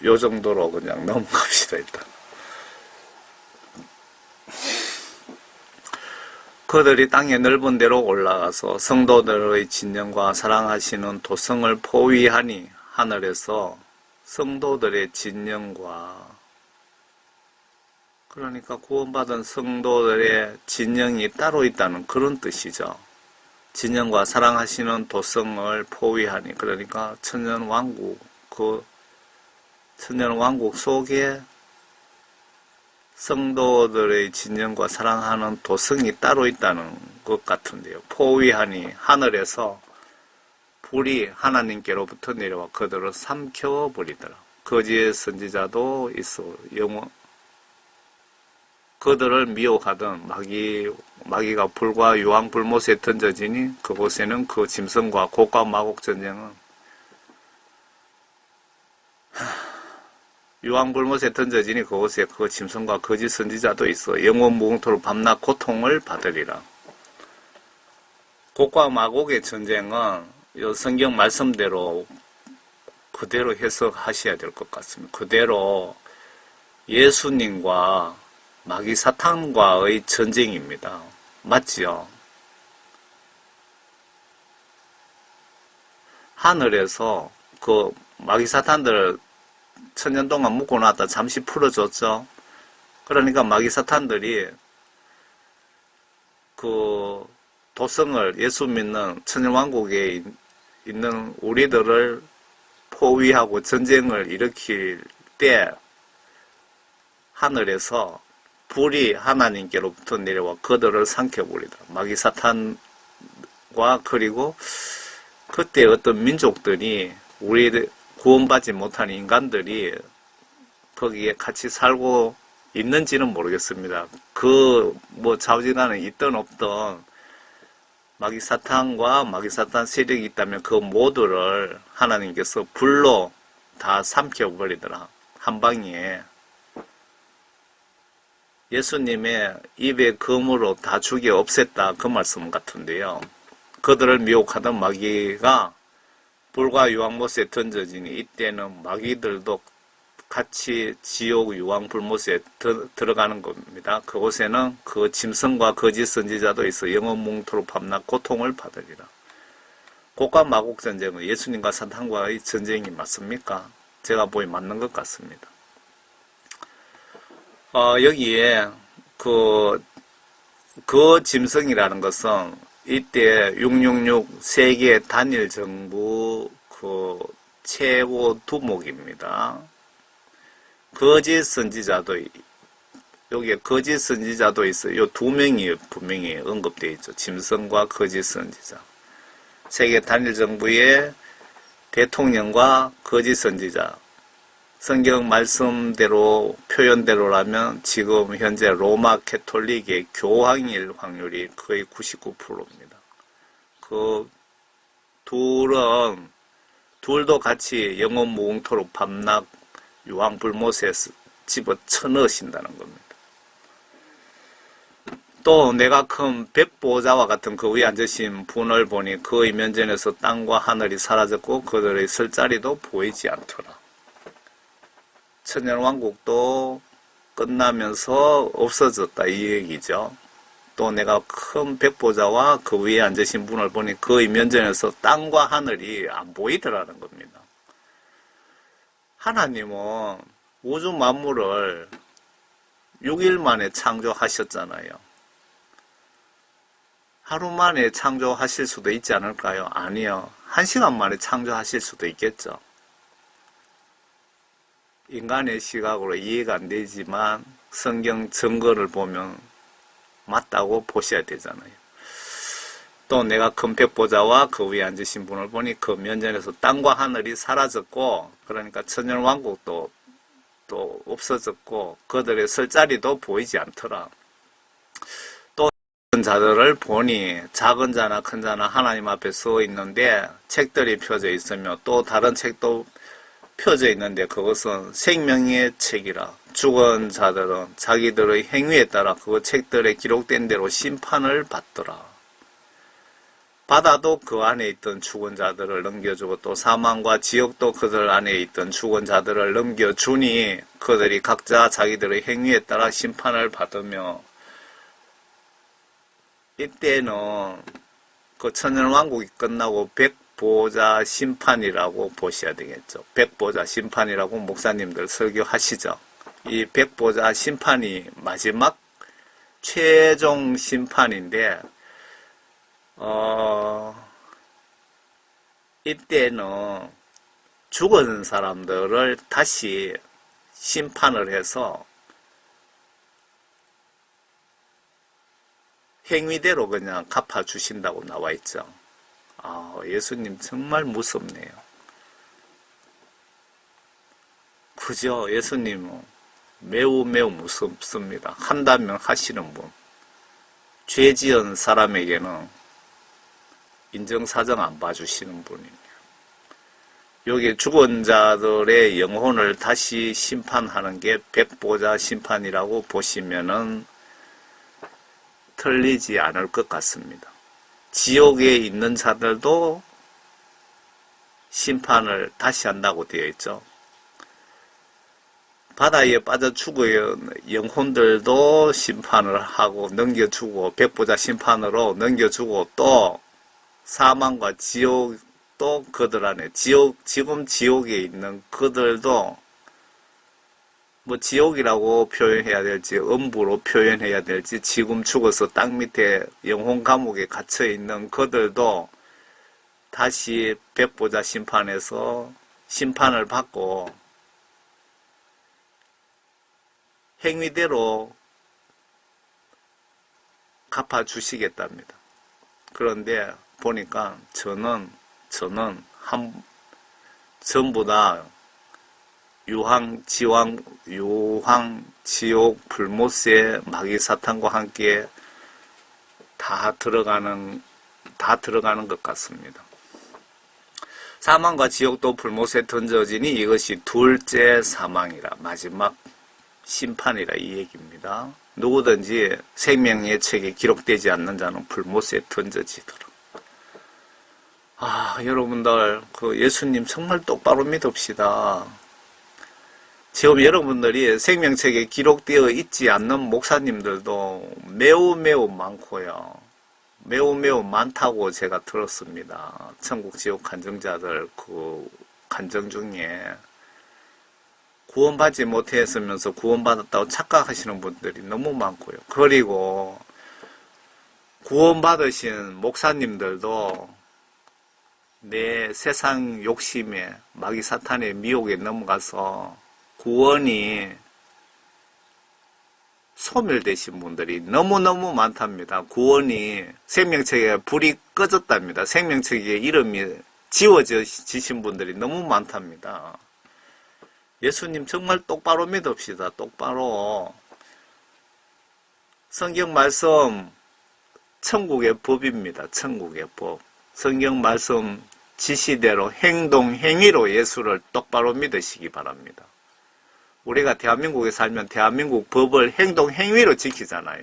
요 정도로 그냥 넘어갑시다, 일단. 그들이 땅의 넓은 데로 올라가서 성도들의 진영과 사랑하시는 도성을 포위하니 하늘에서 성도들의 진영과 그러니까 구원받은 성도들의 진영이 따로 있다는 그런 뜻이죠. 진영과 사랑하시는 도성을 포위하니 그러니까 천년왕국 그 천년왕국 속에 성도들의 진영과 사랑하는 도성이 따로 있다는 것 같은데요. 포위하니 하늘에서 불이 하나님께로부터 내려와 그들을 삼켜버리더라. 거짓 선지자도 있어 그들을 미혹하던 마귀가 불과 유황불못에 던져지니 그곳에는 그 짐승과 곡과 마곡 전쟁은 유황불못에 던져지니 그곳에 그 짐승과 거짓 선지자도 있어 영원 무궁토로 밤낮 고통을 받으리라. 곡과 마곡의 전쟁은 성경 말씀대로 그대로 해석하셔야 될 것 같습니다. 그대로 예수님과 마귀 사탄과의 전쟁입니다. 맞지요? 하늘에서 그 마귀 사탄들을 천년 동안 묶어놨다 잠시 풀어줬죠. 그러니까 마귀 사탄들이 그 도성을 예수 믿는 천년왕국에 있는 우리들을 포위하고 전쟁을 일으킬 때 하늘에서 불이 하나님께로부터 내려와 그들을 삼켜버리다. 마귀 사탄과 그리고 그때 어떤 민족들이 우리 구원받지 못한 인간들이 거기에 같이 살고 있는지는 모르겠습니다. 좌우지간에 있던 없던 마귀 사탄과 마귀 사탄 세력이 있다면 그 모두를 하나님께서 불로 다 삼켜버리더라. 한 방에. 예수님의 입의 검으로 다 죽여 없앴다. 그 말씀 같은데요. 그들을 미혹하던 마귀가 불과 유황못에 던져지니 이때는 마귀들도 같이 지옥 유황불못에 들어가는 겁니다. 그곳에는 그 짐승과 거짓 선지자도 있어 영원 뭉토록 밤낮 고통을 받으리라. 곡과 마곡 전쟁은 예수님과 사탄과의 전쟁이 맞습니까? 제가 보기 맞는 것 같습니다. 여기에 그 짐승이라는 것은 이때 666 세계 단일 정부 최고 두목입니다. 거짓 선지자도 여기에 거짓 선지자도 있어요. 요 두 명이 분명히 언급되어 있죠. 짐승과 거짓 선지자. 세계 단일 정부의 대통령과 거짓 선지자. 성경 말씀대로 표현대로라면 지금 현재 로마 캐톨릭의 교황일 확률이 거의 99%입니다. 그 둘도 같이 영원 무궁토록 밤낮 유황불못에 집어쳐 넣으신다는 겁니다. 또 내가 큰 백보자와 같은 그 위에 앉으신 분을 보니 그의 면전에서 땅과 하늘이 사라졌고 그들의 설 자리도 보이지 않더라. 천년왕국도 끝나면서 없어졌다 이 얘기죠. 또 내가 큰 백보자와 그 위에 앉으신 분을 보니 그의 면전에서 땅과 하늘이 안 보이더라는 겁니다. 하나님은 우주 만물을 6일 만에 창조하셨잖아요. 하루 만에 창조하실 수도 있지 않을까요? 아니요. 1시간 만에 창조하실 수도 있겠죠. 인간의 시각으로 이해가 안 되지만 성경 증거를 보면 맞다고 보셔야 되잖아요. 또 내가 금백보좌와 그 위에 앉으신 분을 보니 그 면전에서 땅과 하늘이 사라졌고, 그러니까 천년왕국도 또 없어졌고 그들의 설 자리도 보이지 않더라. 또 자들을 보니 작은 자나 큰 자나 하나님 앞에 서 있는데 책들이 펴져 있으며 또 다른 책도 펴져 있는데 그것은 생명의 책이라. 죽은 자들은 자기들의 행위에 따라 그 책들에 기록된 대로 심판을 받더라. 바다도 그 안에 있던 죽은 자들을 넘겨주고 또 사망과 지옥도 그들 안에 있던 죽은 자들을 넘겨주니 그들이 각자 자기들의 행위에 따라 심판을 받으며, 이때는 그 천년왕국이 끝나고 백보자 심판이라고 보셔야 되겠죠. 백보자 심판이라고 목사님들 설교하시죠. 이 백보자 심판이 마지막 최종 심판인데, 이때는 죽은 사람들을 다시 심판을 해서 행위대로 그냥 갚아주신다고 나와 있죠. 예수님 정말 무섭네요. 그죠? 예수님은 매우 무섭습니다. 한다면 하시는 분. 죄 지은 사람에게는 인정사정 안 봐주시는 분입니다. 여기 죽은 자들의 영혼을 다시 심판하는 게 백보자 심판이라고 보시면은 틀리지 않을 것 같습니다. 지옥에 있는 자들도 심판을 다시 한다고 되어 있죠. 바다에 빠져 죽은 영혼들도 심판을 하고 넘겨주고, 백보자 심판으로 넘겨주고, 또 사망과 지옥도 그들 안에, 지금 지옥에 있는 그들도 뭐 지옥이라고 표현해야 될지 음부로 표현해야 될지, 지금 죽어서 땅 밑에 영혼 감옥에 갇혀 있는 그들도 다시 백보자 심판에서 심판을 받고 행위대로 갚아주시겠답니다. 그런데 보니까 저는 전부 다 유황, 지옥, 불못새, 마귀사탄과 함께 다 들어가는 것 같습니다. 사망과 지옥도 불못에 던져지니 이것이 둘째 사망이라, 마지막 심판이라 이 얘기입니다. 누구든지 생명의 책에 기록되지 않는 자는 불못에 던져지더라. 여러분들 그 예수님 정말 똑바로 믿읍시다. 지금 여러분들이 생명책에 기록되어 있지 않는 목사님들도 매우 많고요. 매우 많다고 제가 들었습니다. 천국 지옥 간증자들 그 간증 중에 구원받지 못했으면서 구원받았다고 착각하시는 분들이 너무 많고요. 그리고 구원받으신 목사님들도 내 세상 욕심에, 마귀 사탄의 미혹에 넘어가서 구원이 소멸되신 분들이 너무너무 많답니다. 구원이 생명책에 불이 꺼졌답니다. 생명책에 이름이 지워지신 분들이 너무 많답니다. 예수님 정말 똑바로 믿읍시다. 똑바로. 성경 말씀 천국의 법입니다. 천국의 법. 성경 말씀 지시대로 행위로 예수를 똑바로 믿으시기 바랍니다. 우리가 대한민국에 살면 대한민국 법을 행위로 지키잖아요.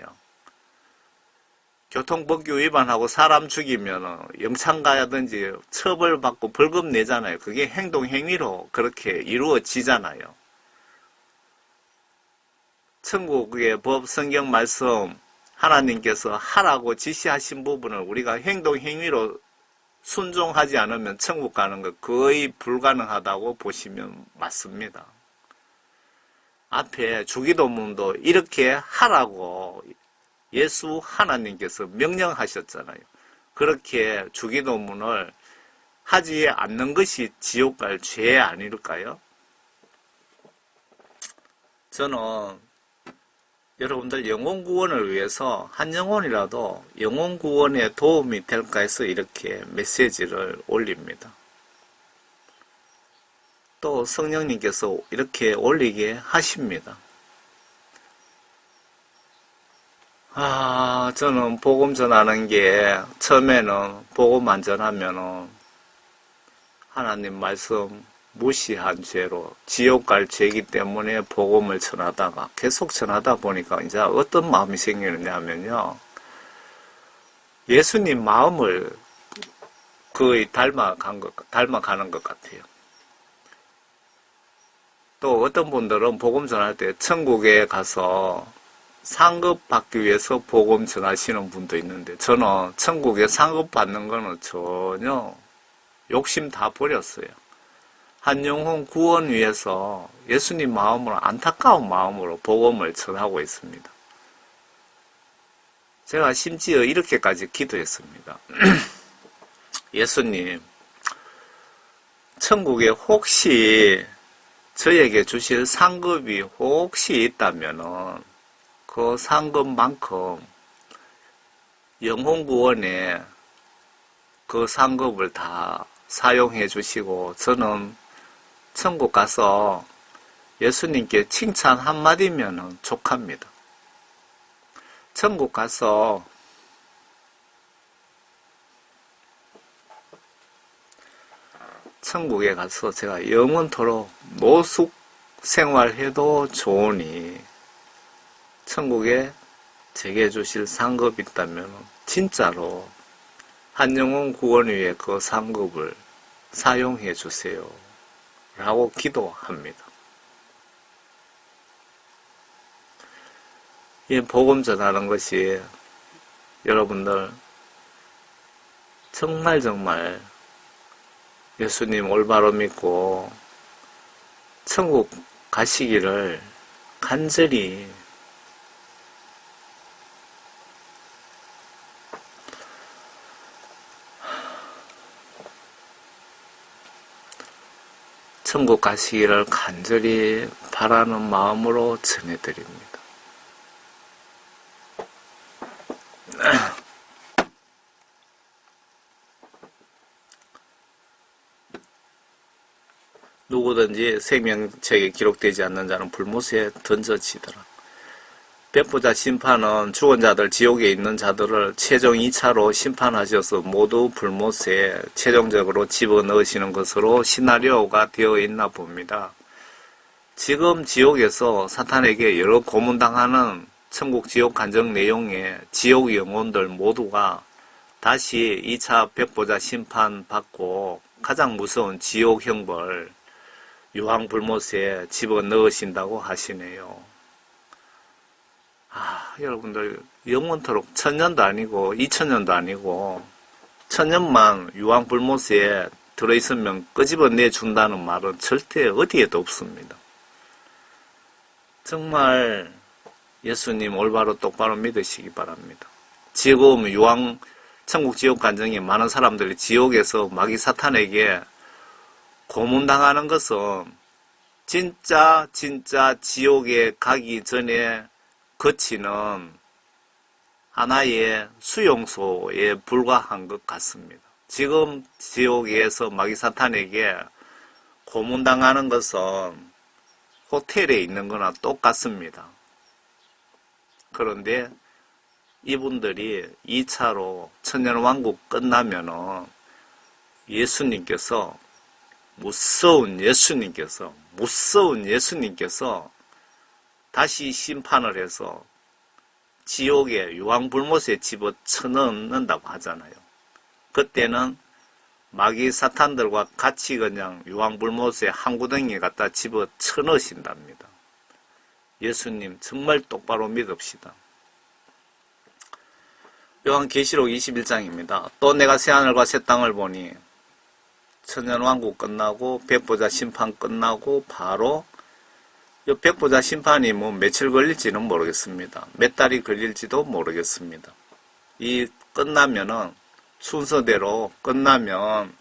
교통법규 위반하고 사람 죽이면 영창 가야든지 처벌받고 벌금 내잖아요. 그게 행위로 그렇게 이루어지잖아요. 천국의 법, 성경 말씀 하나님께서 하라고 지시하신 부분을 우리가 행위로 순종하지 않으면 천국 가는 것 거의 불가능하다고 보시면 맞습니다. 앞에 주기도문도 이렇게 하라고 예수 하나님께서 명령하셨잖아요. 그렇게 주기도문을 하지 않는 것이 지옥 갈 죄 아닐까요? 저는 여러분들 영혼 구원을 위해서 한 영혼이라도 영혼 구원에 도움이 될까 해서 이렇게 메시지를 올립니다. 또 성령님께서 이렇게 올리게 하십니다. 저는 복음 전하는 게 처음에는 복음만 전하면은 하나님 말씀 무시한 죄로 지옥 갈 죄이기 때문에 복음을 전하다가 계속 전하다 보니까 이제 어떤 마음이 생기느냐면요. 예수님 마음을 거의 닮아가는 것 같아요. 또 어떤 분들은 복음 전할 때 천국에 가서 상급 받기 위해서 복음 전하시는 분도 있는데 저는 천국에 상급 받는 거는 전혀 욕심 다 버렸어요. 한 영혼 구원 위해서 예수님 마음으로 안타까운 마음으로 복음을 전하고 있습니다. 제가 심지어 이렇게까지 기도했습니다. 예수님, 천국에 혹시 저에게 주실 상급이 혹시 있다면은 그 상급만큼 영혼 구원에 그 상급을 다 사용해 주시고 저는 천국 가서 예수님께 칭찬 한마디면 족합니다. 천국 가서 천국에 가서 제가 영원토록 노숙 생활해도 좋으니 천국에 제게 주실 상급이 있다면 진짜로 한 영혼 구원 위에 그 상급을 사용해 주세요. 라고 기도합니다. 이 복음 전하는 것이 여러분들 정말 예수님 올바로 믿고 천국 가시기를 간절히 천국 가시기를 간절히 바라는 마음으로 전해드립니다. 누구든지 생명책에 기록되지 않는 자는 불못에 던져지더라. 백보자 심판은 죽은 자들, 지옥에 있는 자들을 최종 2차로 심판하셔서 모두 불못에 최종적으로 집어넣으시는 것으로 시나리오가 되어 있나 봅니다. 지금 지옥에서 사탄에게 여러 고문당하는 천국 지옥 간정 내용의 지옥 영혼들 모두가 다시 2차 백보자 심판 받고 가장 무서운 지옥 형벌 유황 불못에 집어넣으신다고 하시네요. 여러분들 영원토록 1000년도 아니고 2000년도 아니고 1000년만 유황 불못에 들어있으면 끄집어내준다는 말은 절대 어디에도 없습니다. 정말 예수님 올바로 똑바로 믿으시기 바랍니다. 지금 유황 천국 지옥 간정에 많은 사람들이 지옥에서 마귀 사탄에게 고문당하는 것은 진짜 지옥에 가기 전에 거치는 하나의 수용소에 불과한 것 같습니다. 지금 지옥에서 마귀 사탄에게 고문당하는 것은 호텔에 있는 거나 똑같습니다. 그런데 이분들이 2차로 천년왕국 끝나면은 예수님께서 무서운 예수님께서 다시 심판을 해서 지옥에 유황불못에 집어쳐넣는다고 하잖아요. 그때는 마귀 사탄들과 같이 그냥 유황불못에 한 구덩이에 갖다 집어쳐넣으신답니다. 예수님 정말 똑바로 믿읍시다. 요한계시록 21장입니다. 또 내가 새하늘과 새 땅을 보니 천년왕국 끝나고 백보자 심판 끝나고 바로 이 백보자 심판이 뭐 며칠 걸릴지는 모르겠습니다. 몇 달이 걸릴지도 모르겠습니다. 이 끝나면은 순서대로 끝나면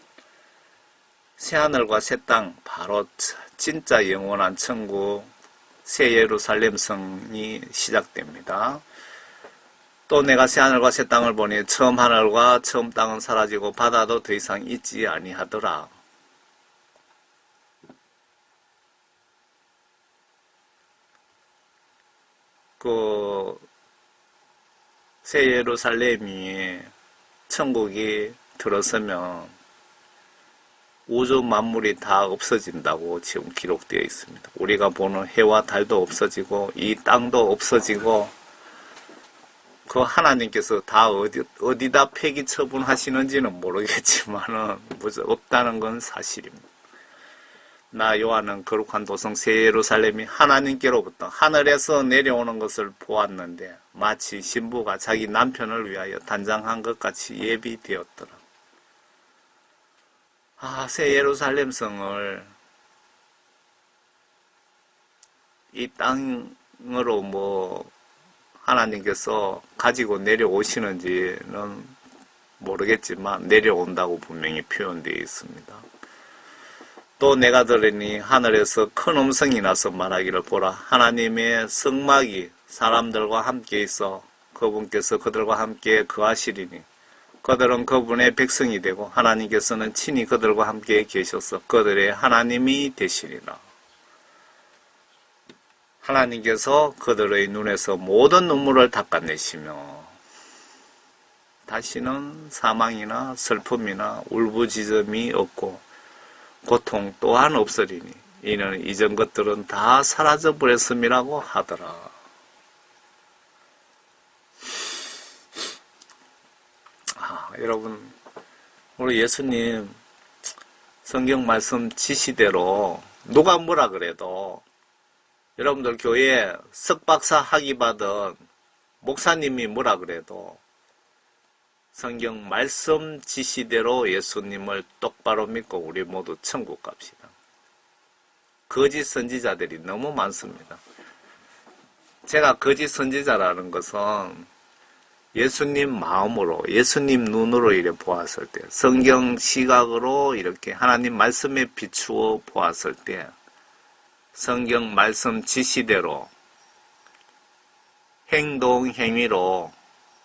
새하늘과 새 땅 바로 진짜 영원한 천국 새 예루살렘 성이 시작됩니다. 또 내가 새 하늘과 새 땅을 보니 처음 하늘과 처음 땅은 사라지고 바다도 더 이상 있지 아니하더라. 새 예루살렘이 천국이 들어서면 우주 만물이 다 없어진다고 지금 기록되어 있습니다. 우리가 보는 해와 달도 없어지고 이 땅도 없어지고 그 하나님께서 다 어디다 폐기 처분하시는지는 모르겠지만은 없다는 건 사실입니다. 나 요한은 거룩한 도성 새 예루살렘이 하나님께로부터 하늘에서 내려오는 것을 보았는데 마치 신부가 자기 남편을 위하여 단장한 것 같이 예비되었더라. 새 예루살렘 성을 이 땅으로 하나님께서 가지고 내려오시는지는 모르겠지만 내려온다고 분명히 표현되어 있습니다. 또 내가 들으니 하늘에서 큰 음성이 나서 말하기를 보라 하나님의 성막이 사람들과 함께 있어 그분께서 그들과 함께 거하시리니 그들은 그분의 백성이 되고 하나님께서는 친히 그들과 함께 계셔서 그들의 하나님이 되시리라. 하나님께서 그들의 눈에서 모든 눈물을 닦아내시며 다시는 사망이나 슬픔이나 울부짖음이 없고 고통 또한 없으리니 이는 이전 것들은 다 사라져버렸음이라고 하더라. 여러분 우리 예수님 성경 말씀 지시대로 누가 뭐라 그래도 여러분들 교회에 석박사 학위 받은 목사님이 뭐라 그래도 성경 말씀 지시대로 예수님을 똑바로 믿고 우리 모두 천국 갑시다. 거짓 선지자들이 너무 많습니다. 제가 거짓 선지자라는 것은 예수님 마음으로 예수님 눈으로 이렇게 보았을 때 성경 시각으로 이렇게 하나님 말씀에 비추어 보았을 때 성경 말씀 지시대로 행동 행위로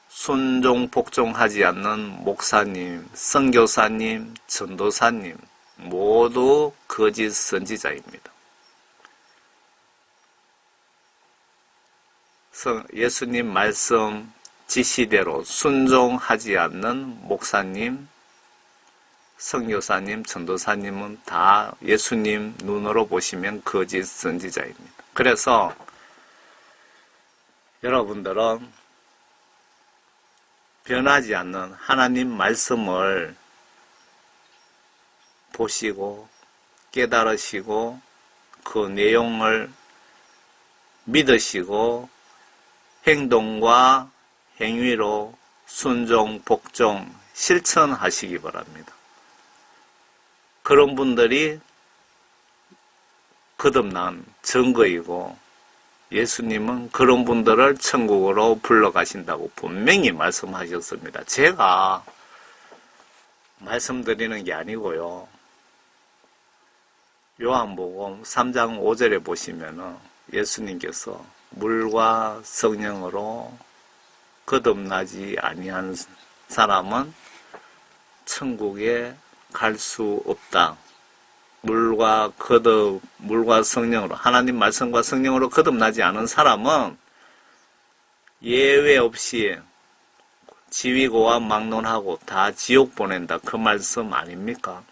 순종 복종하지 않는 목사님, 선교사님, 전도사님 모두 거짓 선지자입니다. 예수님 말씀 지시대로 순종하지 않는 목사님, 선교사님, 전도사님은 다 예수님 눈으로 보시면 거짓 선지자입니다. 그래서 여러분들은 변하지 않는 하나님 말씀을 보시고 깨달으시고 그 내용을 믿으시고 행동과 행위로 순종, 복종, 실천하시기 바랍니다. 그런 분들이 거듭난 증거이고 예수님은 그런 분들을 천국으로 불러가신다고 분명히 말씀하셨습니다. 제가 말씀드리는 게 아니고요. 요한복음 3장 5절에 보시면은 예수님께서 물과 성령으로 거듭나지 아니한 사람은 천국에 갈 수 없다. 물과 성령으로 하나님 말씀과 성령으로 거듭나지 않은 사람은 예외 없이 지위고와 막론하고 다 지옥 보낸다. 그 말씀 아닙니까?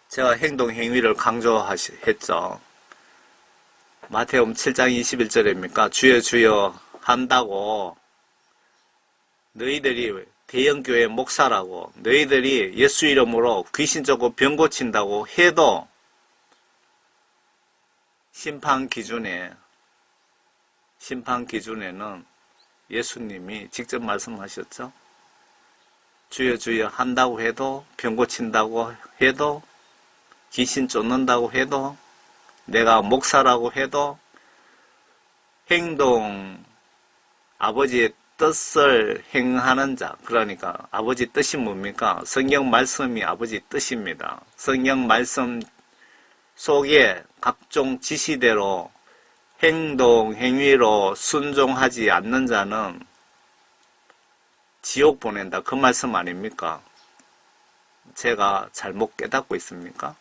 제가 행동 행위를 강조했죠. 마태복음 7장 21절입니까? 주여 주여 한다고 너희들이 대형교회 목사라고 너희들이 예수 이름으로 귀신 쫓고 병 고친다고 해도 심판 기준에는 예수님이 직접 말씀하셨죠. 주여 주여 한다고 해도 병 고친다고 해도 귀신 쫓는다고 해도 내가 목사라고 해도 행동 아버지의 뜻을 행하는 자, 그러니까 아버지 뜻이 뭡니까? 성경 말씀이 아버지 뜻입니다. 성경 말씀 속에 각종 지시대로 행동, 행위로 순종하지 않는 자는 지옥 보낸다. 그 말씀 아닙니까? 제가 잘못 깨닫고 있습니까?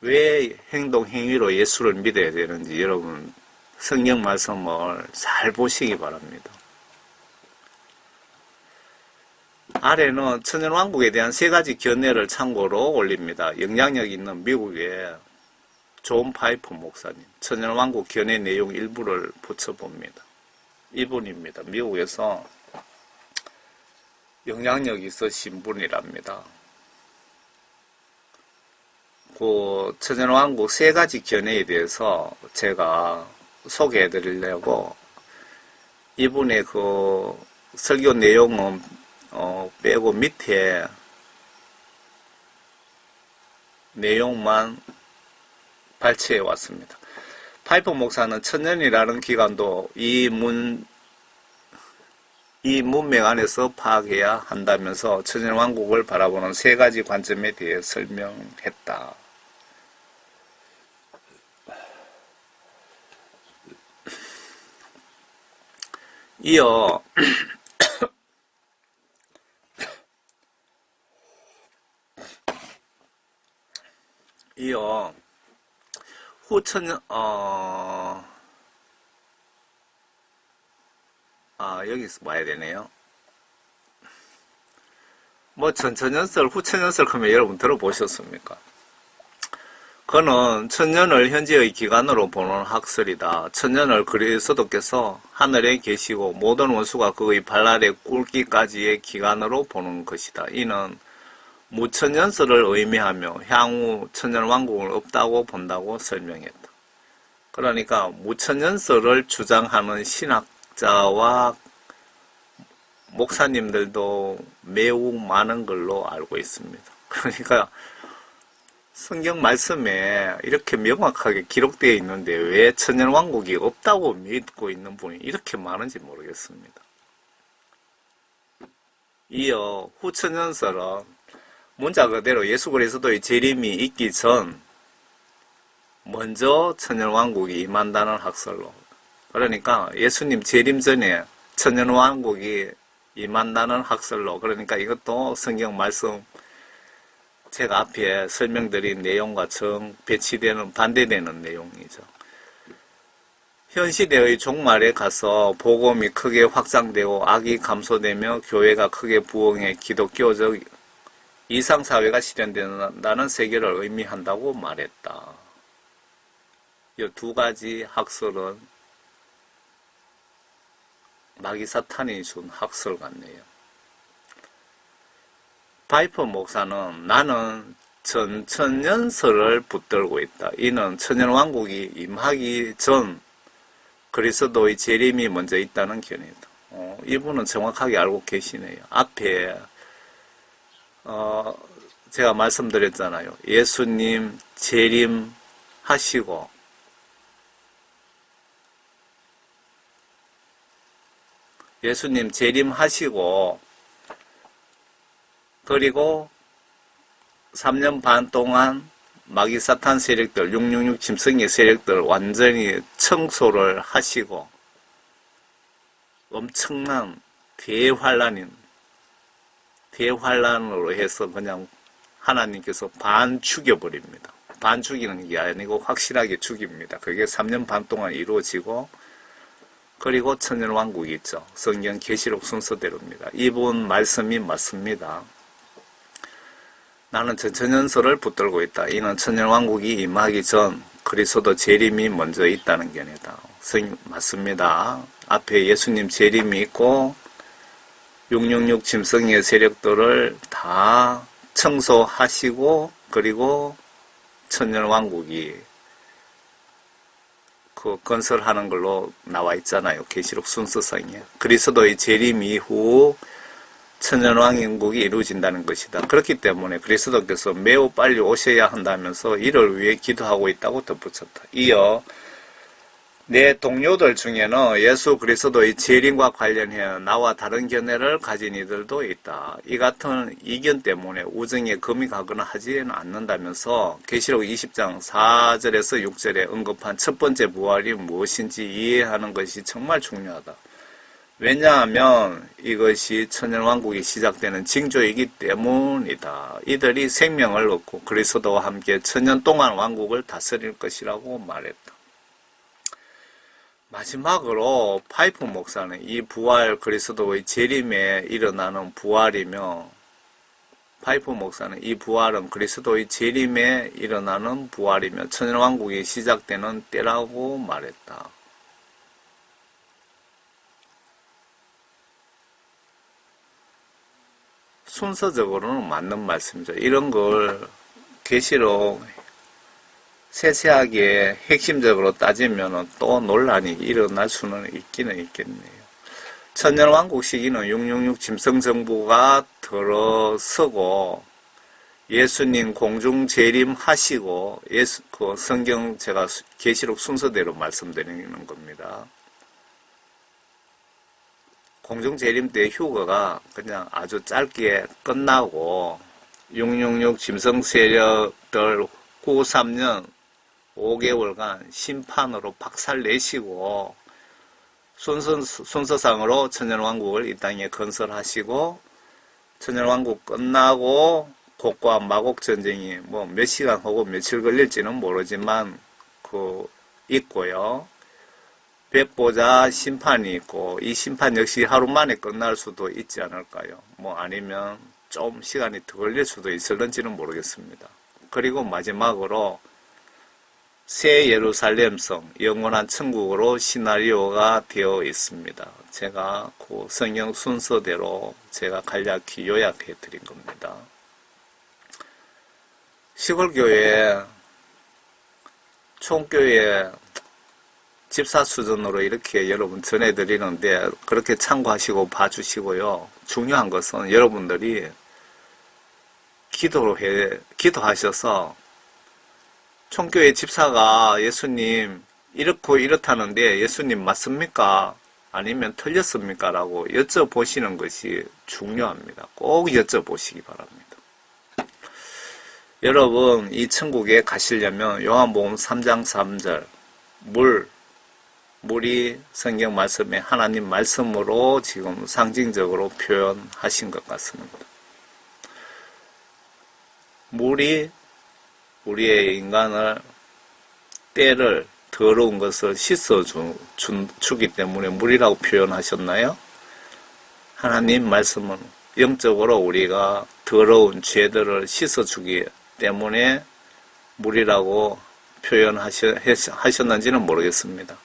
왜 행동, 행위로 예수를 믿어야 되는지 여러분 성경 말씀을 잘 보시기 바랍니다. 아래는 천연왕국에 대한 세 가지 견해를 참고로 올립니다. 영향력 있는 미국의 존 파이프 목사님, 천연왕국 견해 내용 일부를 붙여봅니다. 이분입니다. 미국에서 영향력 있으신 분이랍니다. 그 천연왕국 세 가지 견해에 대해서 제가 소개해 드리려고 이분의 그 설교 내용은 빼고 밑에 내용만 발췌해 왔습니다. 파이프 목사는 천년이라는 기간도 이 문맥 안에서 파악해야 한다면서 천년왕국을 바라보는 세 가지 관점에 대해 설명했다. 이어 후천년 여기서 봐야 되네요. 뭐 전천연설, 후천연설 그러면 여러분 들어보셨습니까? 그는 천년을 현재의 기간으로 보는 학설이다. 천년을 그리스도께서 하늘에 계시고 모든 원수가 그의 발 아래 꿇기까지의 기간으로 보는 것이다. 이는 무천년설을 의미하며 향후 천년왕국은 없다고 본다고 설명했다. 그러니까 무천년설을 주장하는 신학자와 목사님들도 매우 많은 걸로 알고 있습니다. 그러니까 성경 말씀에 이렇게 명확하게 기록되어 있는데 왜 천년왕국이 없다고 믿고 있는 분이 이렇게 많은지 모르겠습니다. 이어 후천년설은 문자 그대로 예수 그리스도의 재림이 있기 전 먼저 천년왕국이 임한다는 학설로, 그러니까 예수님 재림 전에 천년왕국이 임한다는 학설로, 그러니까 이것도 성경 말씀 제가 앞에 설명드린 내용과 정 배치되는 반대되는 내용이죠. 현 시대의 종말에 가서 복음이 크게 확장되고 악이 감소되며 교회가 크게 부흥해 기독교적 이상사회가 실현된다는 세계를 의미한다고 말했다. 이 두 가지 학설은 마귀 사탄이 준 학설 같네요. 파이프 목사는 나는 전천년설을 붙들고 있다. 이는 천년왕국이 임하기 전 그리스도의 재림이 먼저 있다는 견해다. 이분은 정확하게 알고 계시네요. 앞에 제가 말씀드렸잖아요. 예수님 재림하시고 그리고 3년 반 동안 마귀 사탄 세력들, 666 짐승의 세력들 완전히 청소를 하시고 엄청난 대환란으로 해서 그냥 하나님께서 반 죽여버립니다. 반 죽이는 게 아니고 확실하게 죽입니다. 그게 3년 반 동안 이루어지고, 그리고 천년왕국이 있죠. 성경 계시록 순서대로입니다. 이분 말씀이 맞습니다. 나는 전천년설을 붙들고 있다. 이는 천년왕국이 임하기 전 그리스도 재림이 먼저 있다는 견해다. 맞습니다. 앞에 예수님 재림이 있고 666 짐승의 세력들을 다 청소하시고, 그리고 천년왕국이 그 건설하는 걸로 나와 있잖아요. 계시록 순서상에. 그리스도의 재림 이후 천년왕국이 이루어진다는 것이다. 그렇기 때문에 그리스도께서 매우 빨리 오셔야 한다면서 이를 위해 기도하고 있다고 덧붙였다. 이어 내 동료들 중에는 예수 그리스도의 재림과 관련해 나와 다른 견해를 가진 이들도 있다. 이 같은 이견 때문에 우정에 금이 가거나 하지는 않는다면서 계시록 20장 4절에서 6절에 언급한 첫 번째 부활이 무엇인지 이해하는 것이 정말 중요하다. 왜냐하면 이것이 천년왕국이 시작되는 징조이기 때문이다. 이들이 생명을 얻고 그리스도와 함께 천년 동안 왕국을 다스릴 것이라고 말했다. 마지막으로 파이프 목사는 이 부활 그리스도의 재림에 일어나는 부활이며 파이프 목사는 이 부활은 그리스도의 재림에 일어나는 부활이며 천년왕국이 시작되는 때라고 말했다. 순서적으로는 맞는 말씀이죠. 이런 걸 계시록 세세하게 핵심적으로 따지면 또 논란이 일어날 수는 있기는 있겠네요. 천년왕국 시기는 666 짐승정부가 들어서고 예수님 공중 재림하시고 그 성경 제가 계시록 순서대로 말씀드리는 겁니다. 공중 재림 때 휴거가 그냥 아주 짧게 끝나고 666 짐승 세력들 93년 5개월간 심판으로 박살내시고 순서상으로 천년왕국을 이 땅에 건설하시고 천년왕국 끝나고 곡과 마곡 전쟁이 뭐 몇 시간 하고 며칠 걸릴지는 모르지만 있고요. 백보자 심판이 있고 이 심판 역시 하루 만에 끝날 수도 있지 않을까요? 뭐 아니면 좀 시간이 더 걸릴 수도 있을런지는 모르겠습니다. 그리고 마지막으로 새 예루살렘성, 영원한 천국으로 시나리오가 되어 있습니다. 제가 그 성경 순서대로 제가 간략히 요약해 드린 겁니다. 시골교회, 총교회 집사 수준으로 이렇게 여러분 전해드리는데 그렇게 참고하시고 봐주시고요. 중요한 것은 여러분들이 기도하셔서 총교회 집사가 예수님 이렇고 이렇다는데 예수님 맞습니까? 아니면 틀렸습니까? 라고 여쭤보시는 것이 중요합니다. 꼭 여쭤보시기 바랍니다. 여러분 이 천국에 가시려면 요한복음 3장 3절 물이 성경 말씀에 하나님 말씀으로 지금 상징적으로 표현하신 것 같습니다. 물이 우리의 인간을 때를 더러운 것을 씻어주기 때문에 물이라고 표현하셨나요? 하나님 말씀은 영적으로 우리가 더러운 죄들을 씻어주기 때문에 물이라고 표현하셨는지는 모르겠습니다.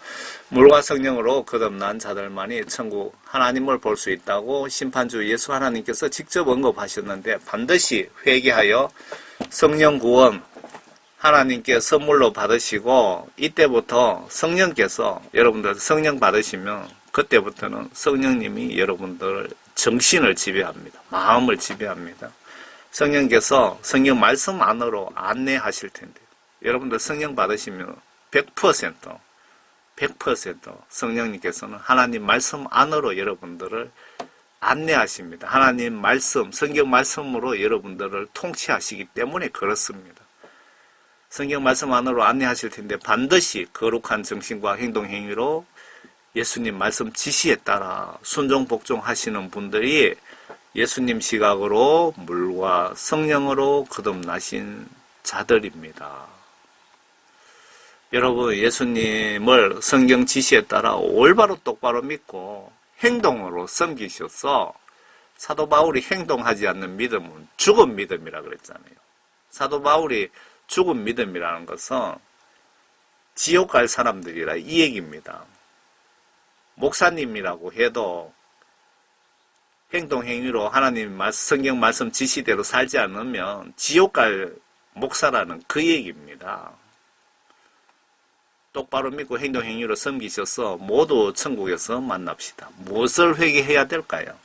물과 성령으로 거듭난 자들만이 천국 하나님을 볼 수 있다고 심판주 예수 하나님께서 직접 언급하셨는데 반드시 회개하여 성령 구원 하나님께 선물로 받으시고 이때부터 성령께서 여러분들 성령 받으시면 그때부터는 성령님이 여러분들 정신을 지배합니다. 마음을 지배합니다. 성령께서 성령 말씀 안으로 안내하실 텐데 여러분들 성령 받으시면 100% 성령님께서는 하나님 말씀 안으로 여러분들을 안내하십니다. 하나님 말씀, 성경 말씀으로 여러분들을 통치하시기 때문에 그렇습니다. 성경 말씀 안으로 안내하실 텐데 반드시 거룩한 정신과 행동 행위로 예수님 말씀 지시에 따라 순종 복종하시는 분들이 예수님 시각으로 물과 성령으로 거듭나신 자들입니다. 여러분 예수님을 성경 지시에 따라 올바로 똑바로 믿고 행동으로 섬기셔서 사도 바울이 행동하지 않는 믿음은 죽은 믿음이라 그랬잖아요. 사도 바울이 죽은 믿음이라는 것은 지옥 갈 사람들이라 이 얘기입니다. 목사님이라고 해도 행동 행위로 하나님 성경 말씀 지시대로 살지 않으면 지옥 갈 목사라는 그 얘기입니다. 똑바로 믿고 행동 행위로 섬기셔서 모두 천국에서 만납시다. 무엇을 회개해야 될까요?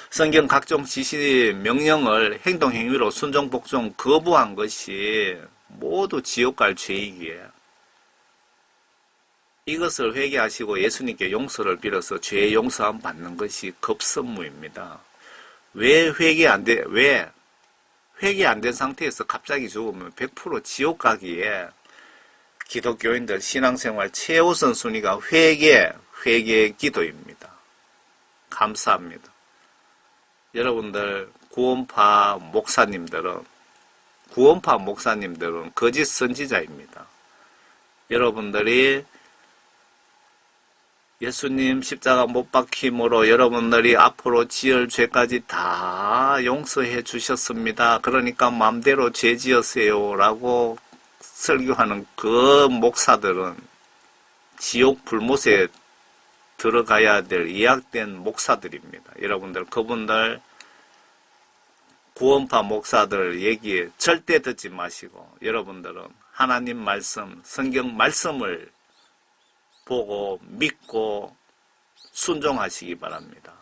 성경 각종 지시 명령을 행동 행위로 순종 복종 거부한 것이 모두 지옥 갈 죄이기에 이것을 회개하시고 예수님께 용서를 빌어서 죄의 용서함 받는 것이 급선무입니다. 왜 회개 안 된 상태에서 갑자기 죽으면 100% 지옥 가기에 기독교인들 신앙생활 최우선 순위가 회개의 기도입니다. 감사합니다. 여러분들 구원파 목사님들은 거짓 선지자입니다. 여러분들이 예수님 십자가 못 박힘으로 여러분들이 앞으로 지을 죄까지 다 용서해 주셨습니다. 그러니까 마음대로 죄 지으세요 라고 설교하는 그 목사들은 지옥 불못에 들어가야 될 예약된 목사들입니다. 여러분들 그분들 구원파 목사들 얘기 절대 듣지 마시고 여러분들은 하나님 말씀, 성경 말씀을 보고 믿고 순종하시기 바랍니다.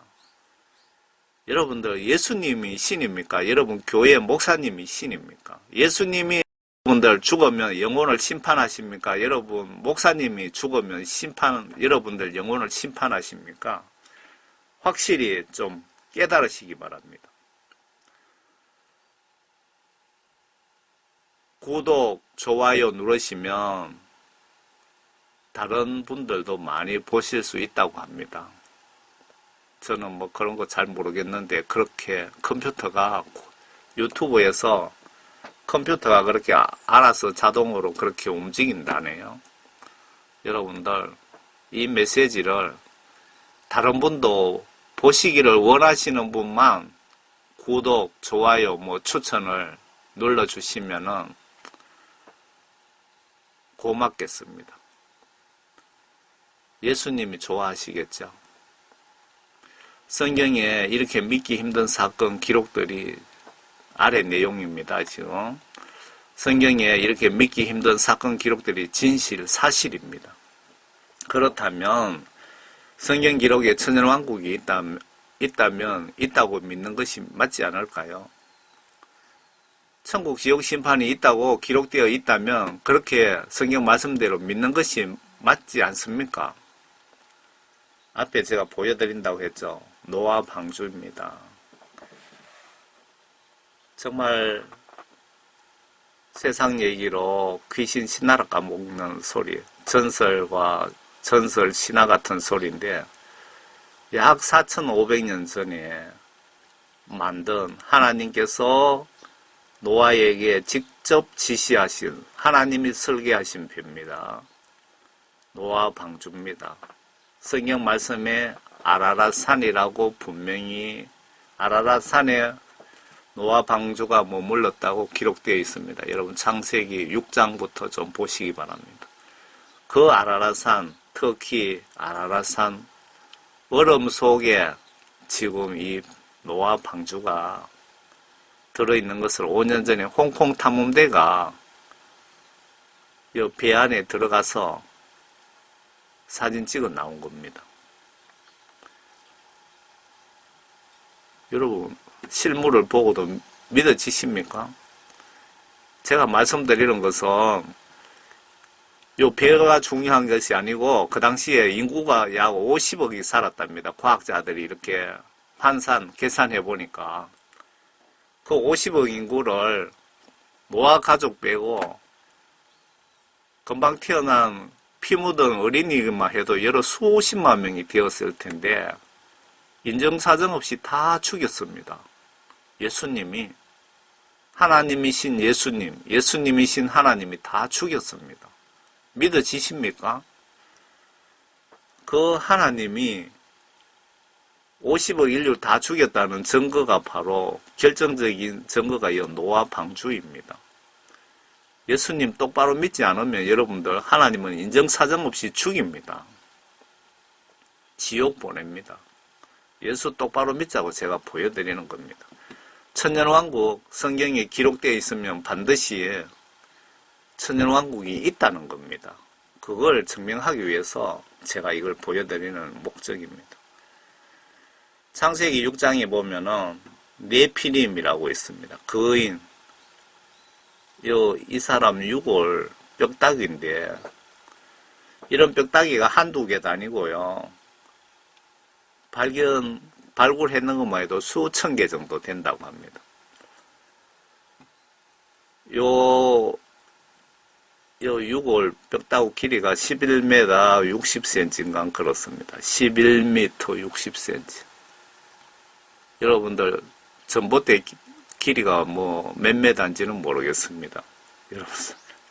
여러분들 예수님이 신입니까? 여러분 교회 목사님이 신입니까? 예수님이 여러분들 죽으면 영혼을 심판하십니까? 여러분 목사님이 죽으면 여러분들 영혼을 심판하십니까? 확실히 좀 깨달으시기 바랍니다. 구독, 좋아요 누르시면 다른 분들도 많이 보실 수 있다고 합니다. 저는 뭐 그런 거 잘 모르겠는데 그렇게 유튜브에서 컴퓨터가 그렇게 알아서 자동으로 그렇게 움직인다네요. 여러분들 이 메시지를 다른 분도 보시기를 원하시는 분만 구독, 좋아요, 추천을 눌러주시면은 고맙겠습니다. 예수님이 좋아하시겠죠. 성경에 이렇게 믿기 힘든 사건 기록들이 아래 내용입니다. 지금 성경에 이렇게 믿기 힘든 사건 기록들이 사실입니다. 그렇다면 성경 기록에 천년왕국이 있다고 믿는 것이 맞지 않을까요? 천국 지옥 심판이 있다고 기록되어 있다면 그렇게 성경 말씀대로 믿는 것이 맞지 않습니까? 앞에 제가 보여드린다고 했죠. 노아 방주입니다. 정말 세상 얘기로 귀신 신나라 까먹는 소리, 전설 신화 같은 소리인데 약 4,500년 전에 만든 하나님께서 노아에게 직접 지시하신 하나님이 설계하신 배입니다. 노아 방주입니다. 성경 말씀에 아라랏산이라고 분명히 아라랏산에 노아 방주가 머물렀다고 기록되어 있습니다. 여러분 창세기 6장부터 좀 보시기 바랍니다. 그 아라랏산, 특히 아라랏산 얼음 속에 지금 이 노아 방주가 들어있는 것을 5년 전에 홍콩 탐험대가 이 배 안에 들어가서 사진 찍어 나온 겁니다. 여러분 실물을 보고도 믿어지십니까? 제가 말씀드리는 것은 요 배가 중요한 것이 아니고 그 당시에 인구가 약 50억이 살았답니다. 과학자들이 이렇게 계산해 보니까 그 50억 인구를 노아 가족 빼고 금방 태어난 피 묻은 어린이만 해도 여러 수십만 명이 되었을 텐데 인정사정 없이 다 죽였습니다. 예수님이 하나님이신 예수님이신 하나님이 다 죽였습니다. 믿어지십니까? 그 하나님이 50억 인류 다 죽였다는 증거가 바로 결정적인 증거가 이 노아 방주입니다. 예수님 똑바로 믿지 않으면 여러분들 하나님은 인정사정 없이 죽입니다. 지옥 보냅니다. 예수 똑바로 믿자고 제가 보여드리는 겁니다. 천년왕국 성경에 기록되어 있으면 반드시 천년왕국이 있다는 겁니다. 그걸 증명하기 위해서 제가 이걸 보여드리는 목적입니다. 창세기 6장에 보면은 네피림이라고 있습니다. 거인. 이 사람 유골 뼈다귀인데 이런 뼈다귀가 한두 개도 아니고요. 발굴했는 것만 해도 수천 개 정도 된다고 합니다. 요 6월 뼈다귀 길이가 11m 60cm인가 그렇습니다. 11m 60cm. 여러분들 전봇대 길이가 뭐 몇 메다인지는 모르겠습니다. 여러분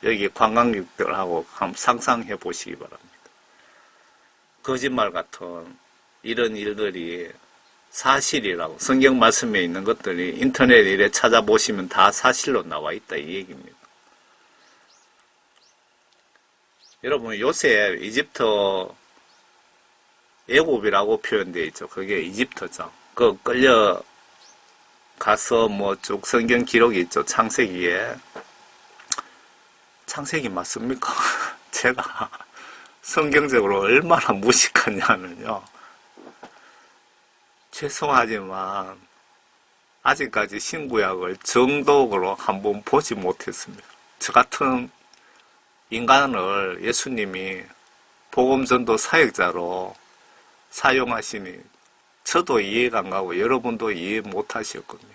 여기 관광객들하고 한번 상상해 보시기 바랍니다. 거짓말 같은 이런 일들이 사실이라고 성경 말씀에 있는 것들이 인터넷에 이래 찾아보시면 다 사실로 나와 있다 이 얘기입니다. 여러분 요새 이집트 애굽이라고 표현되어 있죠. 그게 이집트죠. 그 끌려가서 뭐 쭉 성경 기록이 있죠. 창세기에. 창세기 맞습니까? 제가 성경적으로 얼마나 무식하냐면요. 죄송하지만 아직까지 신구약을 정독으로 한번 보지 못했습니다. 저 같은 인간을 예수님이 복음전도 사역자로 사용하시니 저도 이해가 안 가고 여러분도 이해 못 하실 겁니다.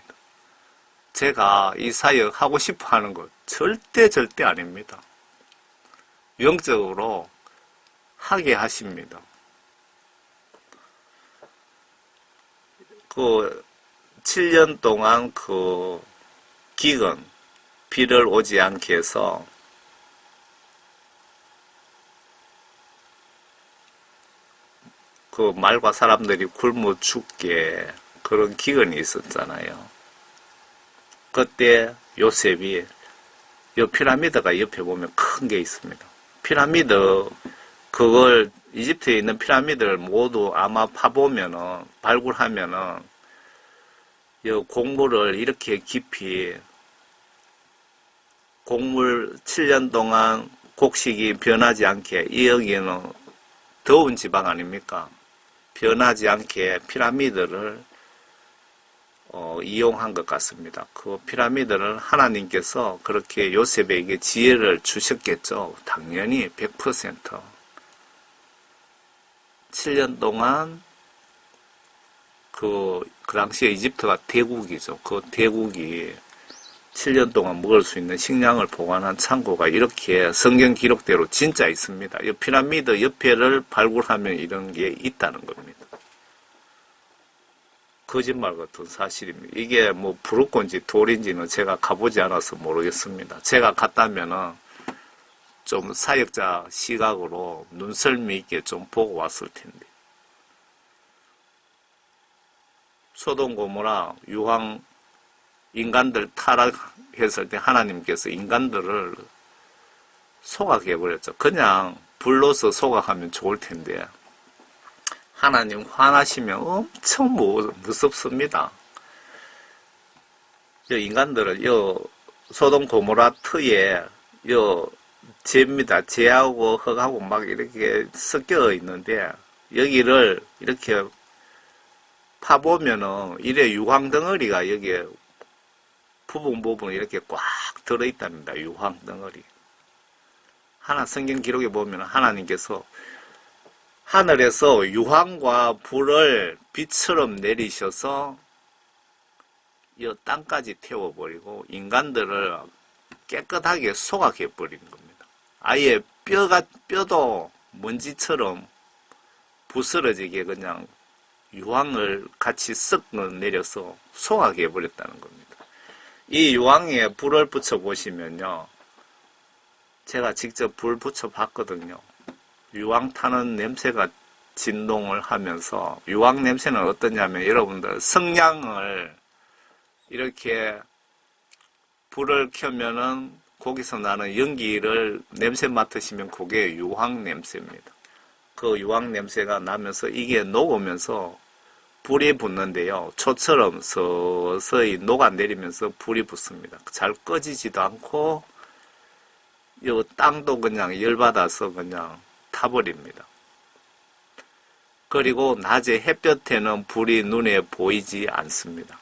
제가 이 사역 하고 싶어 하는 것 절대 아닙니다. 영적으로 하게 하십니다. 그 7년 동안 그 기근, 비를 오지 않게 해서 그 말과 사람들이 굶어 죽게 그런 기근이 있었잖아요. 그때 요셉이 이 피라미드가 옆에 보면 큰 게 있습니다. 피라미드 그걸 이집트에 있는 피라미드를 모두 아마 파보면은 발굴하면은 이 곡물을 이렇게 깊이 곡물 7년 동안 곡식이 변하지 않게 이 여기는 더운 지방 아닙니까? 변하지 않게 피라미드를 이용한 것 같습니다. 그 피라미드를 하나님께서 그렇게 요셉에게 지혜를 주셨겠죠. 당연히 100%. 7년 동안 그 당시에 이집트가 대국이죠. 그 대국이 7년 동안 먹을 수 있는 식량을 보관한 창고가 이렇게 성경 기록대로 진짜 있습니다. 이 피라미드 옆에를 발굴하면 이런 게 있다는 겁니다. 거짓말 같은 사실입니다. 이게 뭐 부르건지 돌인지는 제가 가보지 않아서 모르겠습니다. 제가 갔다면은 좀 사역자 시각으로 눈썰미 있게 좀 보고 왔을 텐데. 소돔 고모라 유황 인간들 타락했을 때 하나님께서 인간들을 소각해버렸죠. 그냥 불로서 소각하면 좋을 텐데 하나님 화나시면 엄청 무섭습니다. 인간들을 소돔 고모라 터에 재입니다. 재하고 흙하고 막 이렇게 섞여 있는데 여기를 이렇게 파보면은 이래 유황 덩어리가 여기에 부분 이렇게 꽉 들어있답니다. 유황 덩어리. 성경 기록에 보면 하나님께서 하늘에서 유황과 불을 빛처럼 내리셔서 이 땅까지 태워버리고 인간들을 깨끗하게 소각해버리는 겁니다. 아예 뼈도 먼지처럼 부스러지게 그냥 유황을 같이 쓱 내려서 소각해버렸다는 겁니다. 이 유황에 불을 붙여보시면요. 제가 직접 불 붙여봤거든요. 유황 타는 냄새가 진동을 하면서 유황 냄새는 어떠냐면 여러분들 성냥을 이렇게 불을 켜면은 거기서 나는 연기를 냄새 맡으시면 그게 유황 냄새입니다. 그 유황 냄새가 나면서 이게 녹으면서 불이 붙는데요. 초처럼 서서히 녹아내리면서 불이 붙습니다. 잘 꺼지지도 않고 이 땅도 그냥 열받아서 그냥 타버립니다. 그리고 낮에 햇볕에는 불이 눈에 보이지 않습니다.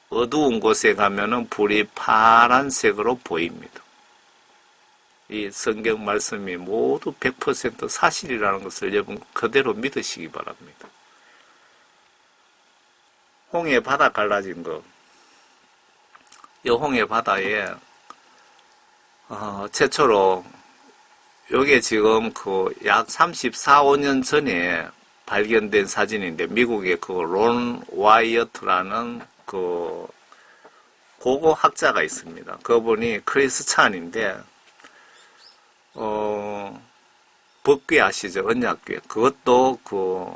어두운 곳에 가면은 불이 파란색으로 보입니다. 이 성경 말씀이 모두 100% 사실이라는 것을 여러분 그대로 믿으시기 바랍니다. 홍해 바다 갈라진 거, 이 홍해 바다에 최초로 요게 지금 그 약 34, 5년 전에 발견된 사진인데 미국의 그 론 와이어트라는 그 고고 학자가 있습니다. 그분이 크리스 찬인데 법궤 아시죠? 언약궤. 그것도 그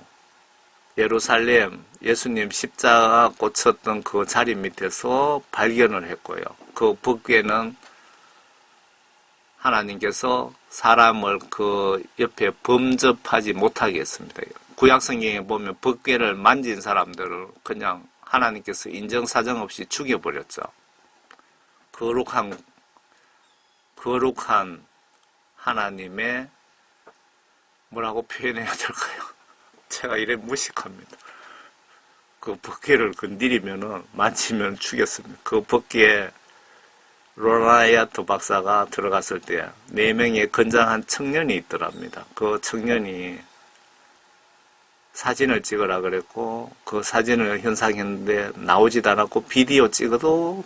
예루살렘 예수님 십자가 꽂혔던 그 자리 밑에서 발견을 했고요. 그 법궤는 하나님께서 사람을 그 옆에 범접하지 못하게 했습니다. 구약성경에 보면 법궤를 만진 사람들을 그냥 하나님께서 인정사정 없이 죽여버렸죠. 거룩한 하나님의 뭐라고 표현해야 될까요? 제가 이래 무식합니다. 그 법궤를 건드리면은 만지면 죽였습니다. 그 법궤에 로나야트 박사가 들어갔을 때 4명의 건장한 청년이 있더랍니다. 그 청년이 사진을 찍으라 그랬고 그 사진을 현상했는데 나오지도 않았고 비디오 찍어도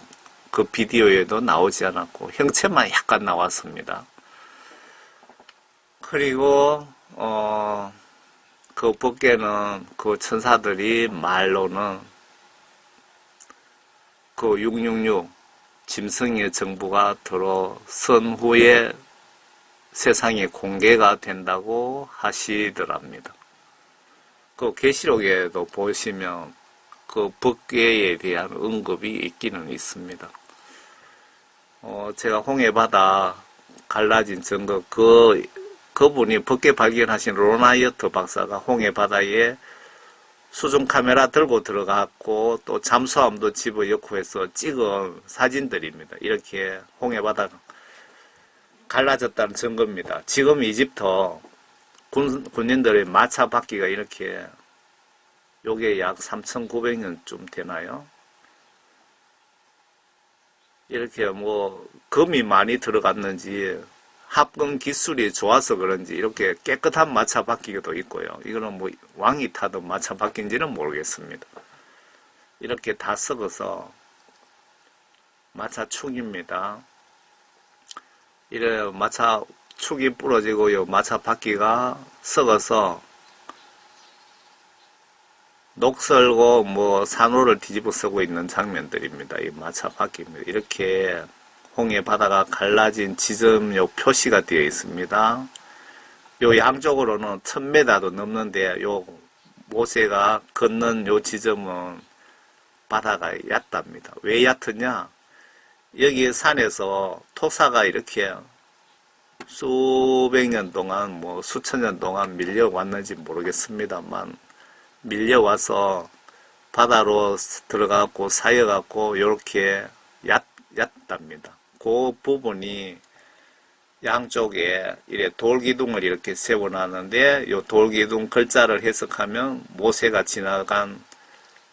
그 비디오에도 나오지 않았고 형체만 약간 나왔습니다. 그리고 그 법궤는 그 천사들이 말로는 그 666 짐승의 정부가 들어선 후에 세상에 공개가 된다고 하시더랍니다. 그 계시록에도 보시면 그 법궤에 대한 언급이 있기는 있습니다. 제가 홍해바다 갈라진 증거 그분이 법궤 발견하신 로나이어트 박사가 홍해바다에 수중 카메라 들고 들어갔고 또 잠수함도 집어넣고 해서 찍은 사진들입니다. 이렇게 홍해바다가 갈라졌다는 증거입니다. 지금 이집트 군인들의 마차 바퀴가 이렇게 요게 약 3,900년쯤 되나요? 이렇게 뭐 금이 많이 들어갔는지 합금 기술이 좋아서 그런지 이렇게 깨끗한 마차 바퀴도 있고요. 이거는 뭐 왕이 타던 마차 바퀴인지는 모르겠습니다. 이렇게 다 썩어서 마차 축입니다. 이래 마차 축이 부러지고요. 마차 바퀴가 썩어서 녹슬고 뭐 산호를 뒤집어 쓰고 있는 장면들입니다. 이 마차 바퀴입니다. 이렇게 홍해 바다가 갈라진 지점 요 표시가 되어 있습니다. 요 양쪽으로는 1000m도 넘는데 요 모세가 걷는 요 지점은 바다가 얕답니다. 왜 얕으냐? 여기 산에서 토사가 이렇게 수백 년 동안 뭐 수천 년 동안 밀려왔는지 모르겠습니다만 밀려와서 바다로 들어가고 쌓여갖고 이렇게 얕답니다. 그 부분이 양쪽에 이래 돌기둥을 이렇게 세워놨는데 이 돌기둥 글자를 해석하면 모세가 지나간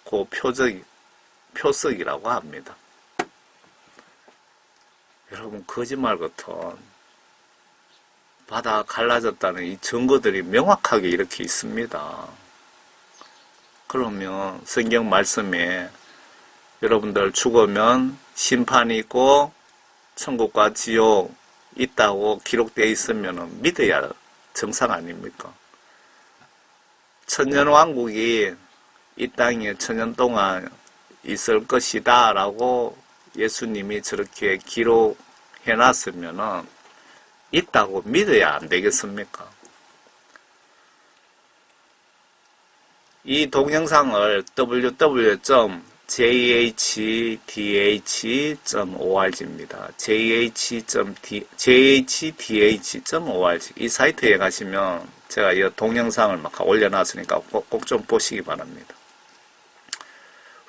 그 표석이라고 합니다. 여러분 거짓말 같은 바다 갈라졌다는 이 증거들이 명확하게 이렇게 있습니다. 그러면 성경 말씀에 여러분들 죽으면 심판이 있고 천국과 지옥 있다고 기록되어 있으면 믿어야 정상 아닙니까? 천년왕국이 이 땅에 천년 동안 있을 것이다 라고 예수님이 저렇게 기록해놨으면 있다고 믿어야 안 되겠습니까? 이 동영상을 www.jhdh.org입니다. jhdh.org 이 사이트에 가시면 제가 이 동영상을 막 올려놨으니까 꼭 좀 보시기 바랍니다.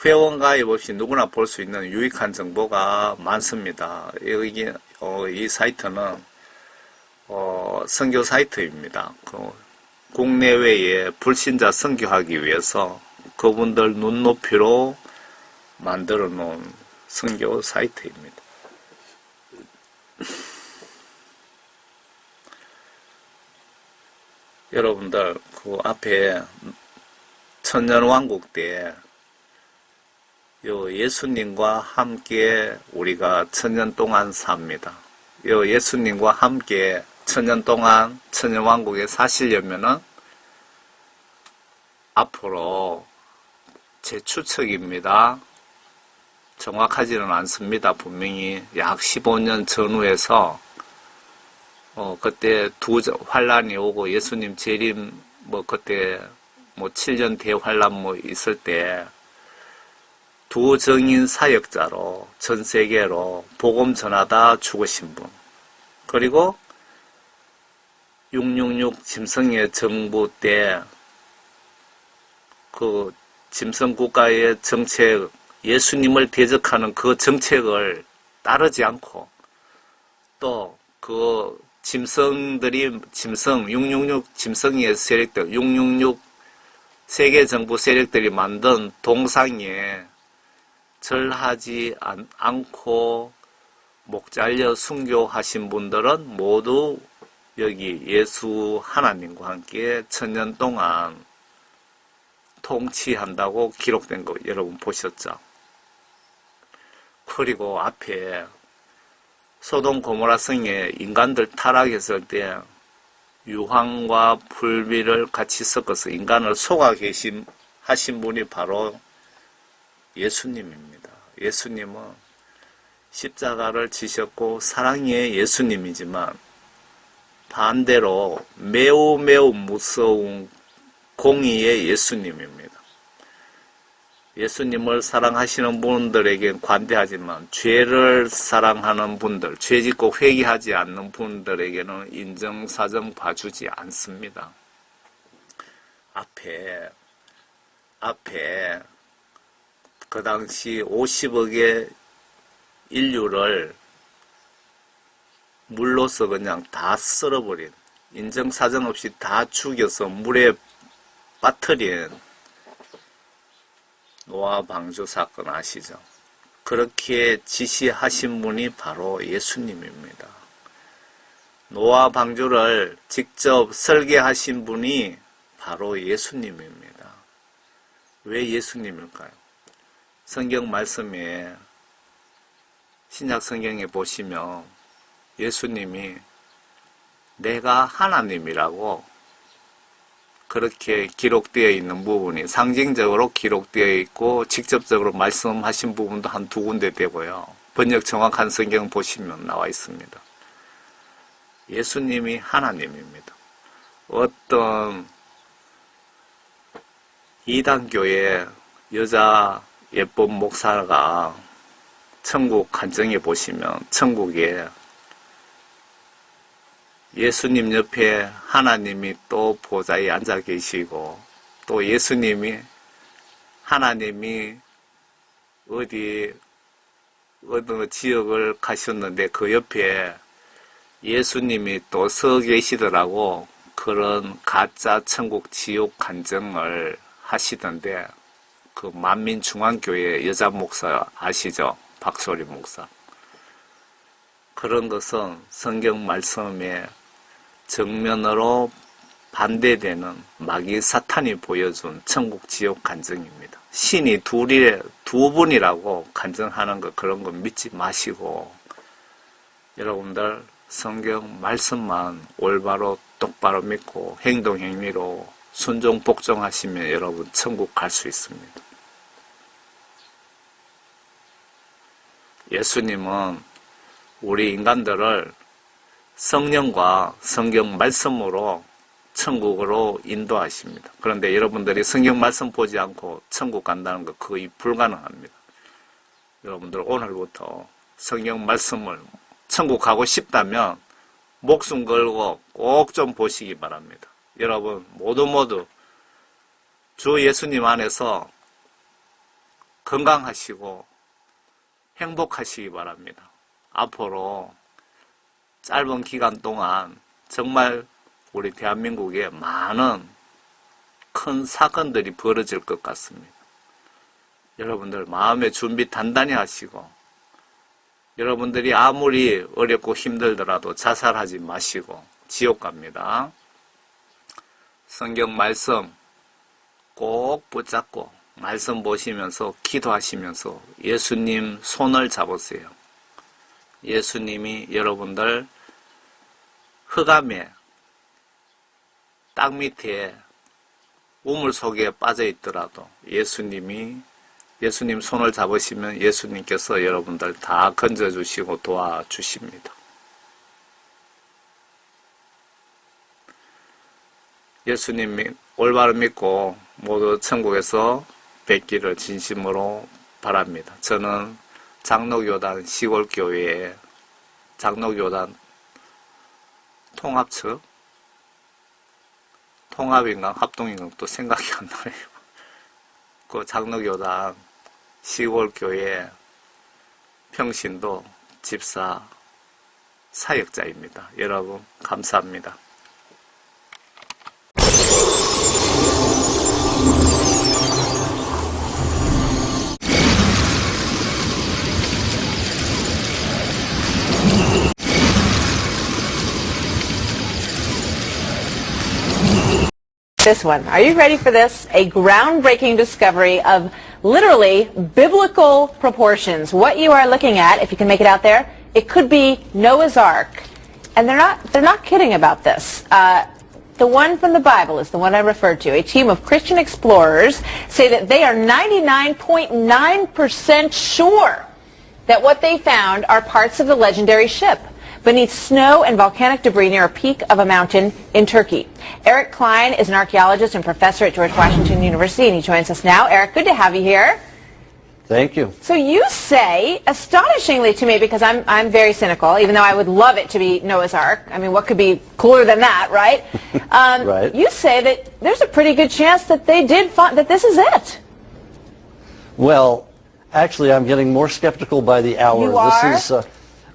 회원 가입 없이 누구나 볼 수 있는 유익한 정보가 많습니다. 여기 이 사이트는 선교 사이트입니다. 국내외에 불신자 선교하기 위해서 그분들 눈높이로 만들어 놓은 선교 사이트입니다. 여러분들 그 앞에 천년왕국 때 요 예수님과 함께 우리가 천년 동안 삽니다. 요 예수님과 함께 천년 동안 천년왕국에 사시려면은 앞으로 제 추측입니다. 정확하지는 않습니다. 분명히 약 15년 전후에서 그때 환란이 오고 예수님 재림 그때 7년 대환란 있을 때 두 정인 사역자로 전 세계로 복음 전하다 죽으신 분, 그리고 666 짐승의 정부 때 그 짐승 국가의 정책, 예수님을 대적하는 그 정책을 따르지 않고 또 그 짐승들이 666 짐승의 세력들, 666 세계 정부 세력들이 만든 동상에 절하지 않고 목 잘려 순교하신 분들은 모두 여기 예수 하나님과 함께 천년 동안 통치한다고 기록된 거 여러분 보셨죠? 그리고 앞에 소돔 고모라 성에 인간들 타락했을 때 유황과 불비를 같이 섞어서 인간을 속아게 하신 분이 바로 예수님입니다. 예수님은 십자가를 지셨고 사랑의 예수님이지만 반대로 매우 무서운 공의의 예수님입니다. 예수님을 사랑하시는 분들에겐 관대하지만 죄를 사랑하는 분들, 죄 짓고 회개하지 않는 분들에게는 인정사정 봐주지 않습니다. 앞에 그 당시 50억의 인류를 물로서 그냥 다 썰어버린, 인정사정 없이 다 죽여서 물에 빠뜨린 노아 방주 사건 아시죠? 그렇게 지시하신 분이 바로 예수님입니다. 노아 방주를 직접 설계하신 분이 바로 예수님입니다. 왜 예수님일까요? 성경 말씀에 신약 성경에 보시면 예수님이 내가 하나님이라고 그렇게 기록되어 있는 부분이 상징적으로 기록되어 있고 직접적으로 말씀하신 부분도 한 두 군데 되고요. 번역 정확한 성경 보시면 나와 있습니다. 예수님이 하나님입니다. 어떤 이단교의 여자 예쁜 목사가 천국 간증해 보시면 천국에 예수님 옆에 하나님이 또 보좌에 앉아 계시고 또 예수님이 하나님이 어느 지역을 가셨는데 그 옆에 예수님이 또 서 계시더라고. 그런 가짜 천국 지옥 간증을 하시던데 그 만민중앙교회 여자 목사 아시죠? 박소리 목사. 그런 것은 성경 말씀에 정면으로 반대되는 마귀 사탄이 보여준 천국 지옥 간증입니다. 신이 두 분이라고 간증하는 거 그런 거 믿지 마시고 여러분들 성경 말씀만 올바로 똑바로 믿고 행동 행위로 순종 복종하시면 여러분 천국 갈 수 있습니다. 예수님은 우리 인간들을 성령과 성경 말씀으로 천국으로 인도하십니다. 그런데 여러분들이 성경 말씀 보지 않고 천국 간다는 거 거의 불가능합니다. 여러분들 오늘부터 성경 말씀을 천국 가고 싶다면 목숨 걸고 꼭 좀 보시기 바랍니다. 여러분 모두 주 예수님 안에서 건강하시고 행복하시기 바랍니다. 앞으로 짧은 기간 동안 정말 우리 대한민국에 많은 큰 사건들이 벌어질 것 같습니다. 여러분들 마음의 준비 단단히 하시고 여러분들이 아무리 어렵고 힘들더라도 자살하지 마시고 지옥 갑니다. 성경 말씀 꼭 붙잡고 말씀 보시면서 기도하시면서 예수님 손을 잡으세요. 예수님이 여러분들 흑암에 땅 밑에 우물 속에 빠져 있더라도 예수님 손을 잡으시면 예수님께서 여러분들 다 건져주시고 도와주십니다. 예수님 올바로 믿고 모두 천국에서 뵙기를 진심으로 바랍니다. 저는 장로교단 시골교회의 장로교단 통합측 통합인가 합동인가 또 생각이 안 나요. 그 장로교단 시골교회 평신도 집사 사역자입니다. 여러분 감사합니다.
This one. Are you ready for this? A groundbreaking discovery of literally biblical proportions. What you are looking at, if you can make it out there, it could be Noah's Ark. And they're not kidding about this. The one from the Bible is the one I referred to. A team of Christian explorers say that they are 99.9% sure that what they found are parts of the legendary ship beneath snow and volcanic debris near a peak of a mountain in Turkey. Eric Klein is an archaeologist and professor at George Washington University, and he joins us now. Eric, good to have you here.
Thank you.
So you say, astonishingly to me, because I'm very cynical, even though I would love it to be Noah's Ark. I mean, what could be cooler than that, right?
Right.
You say that there's a pretty good chance that they did find that this is it.
Well, actually, I'm getting more skeptical by the hour.
You are?
This is,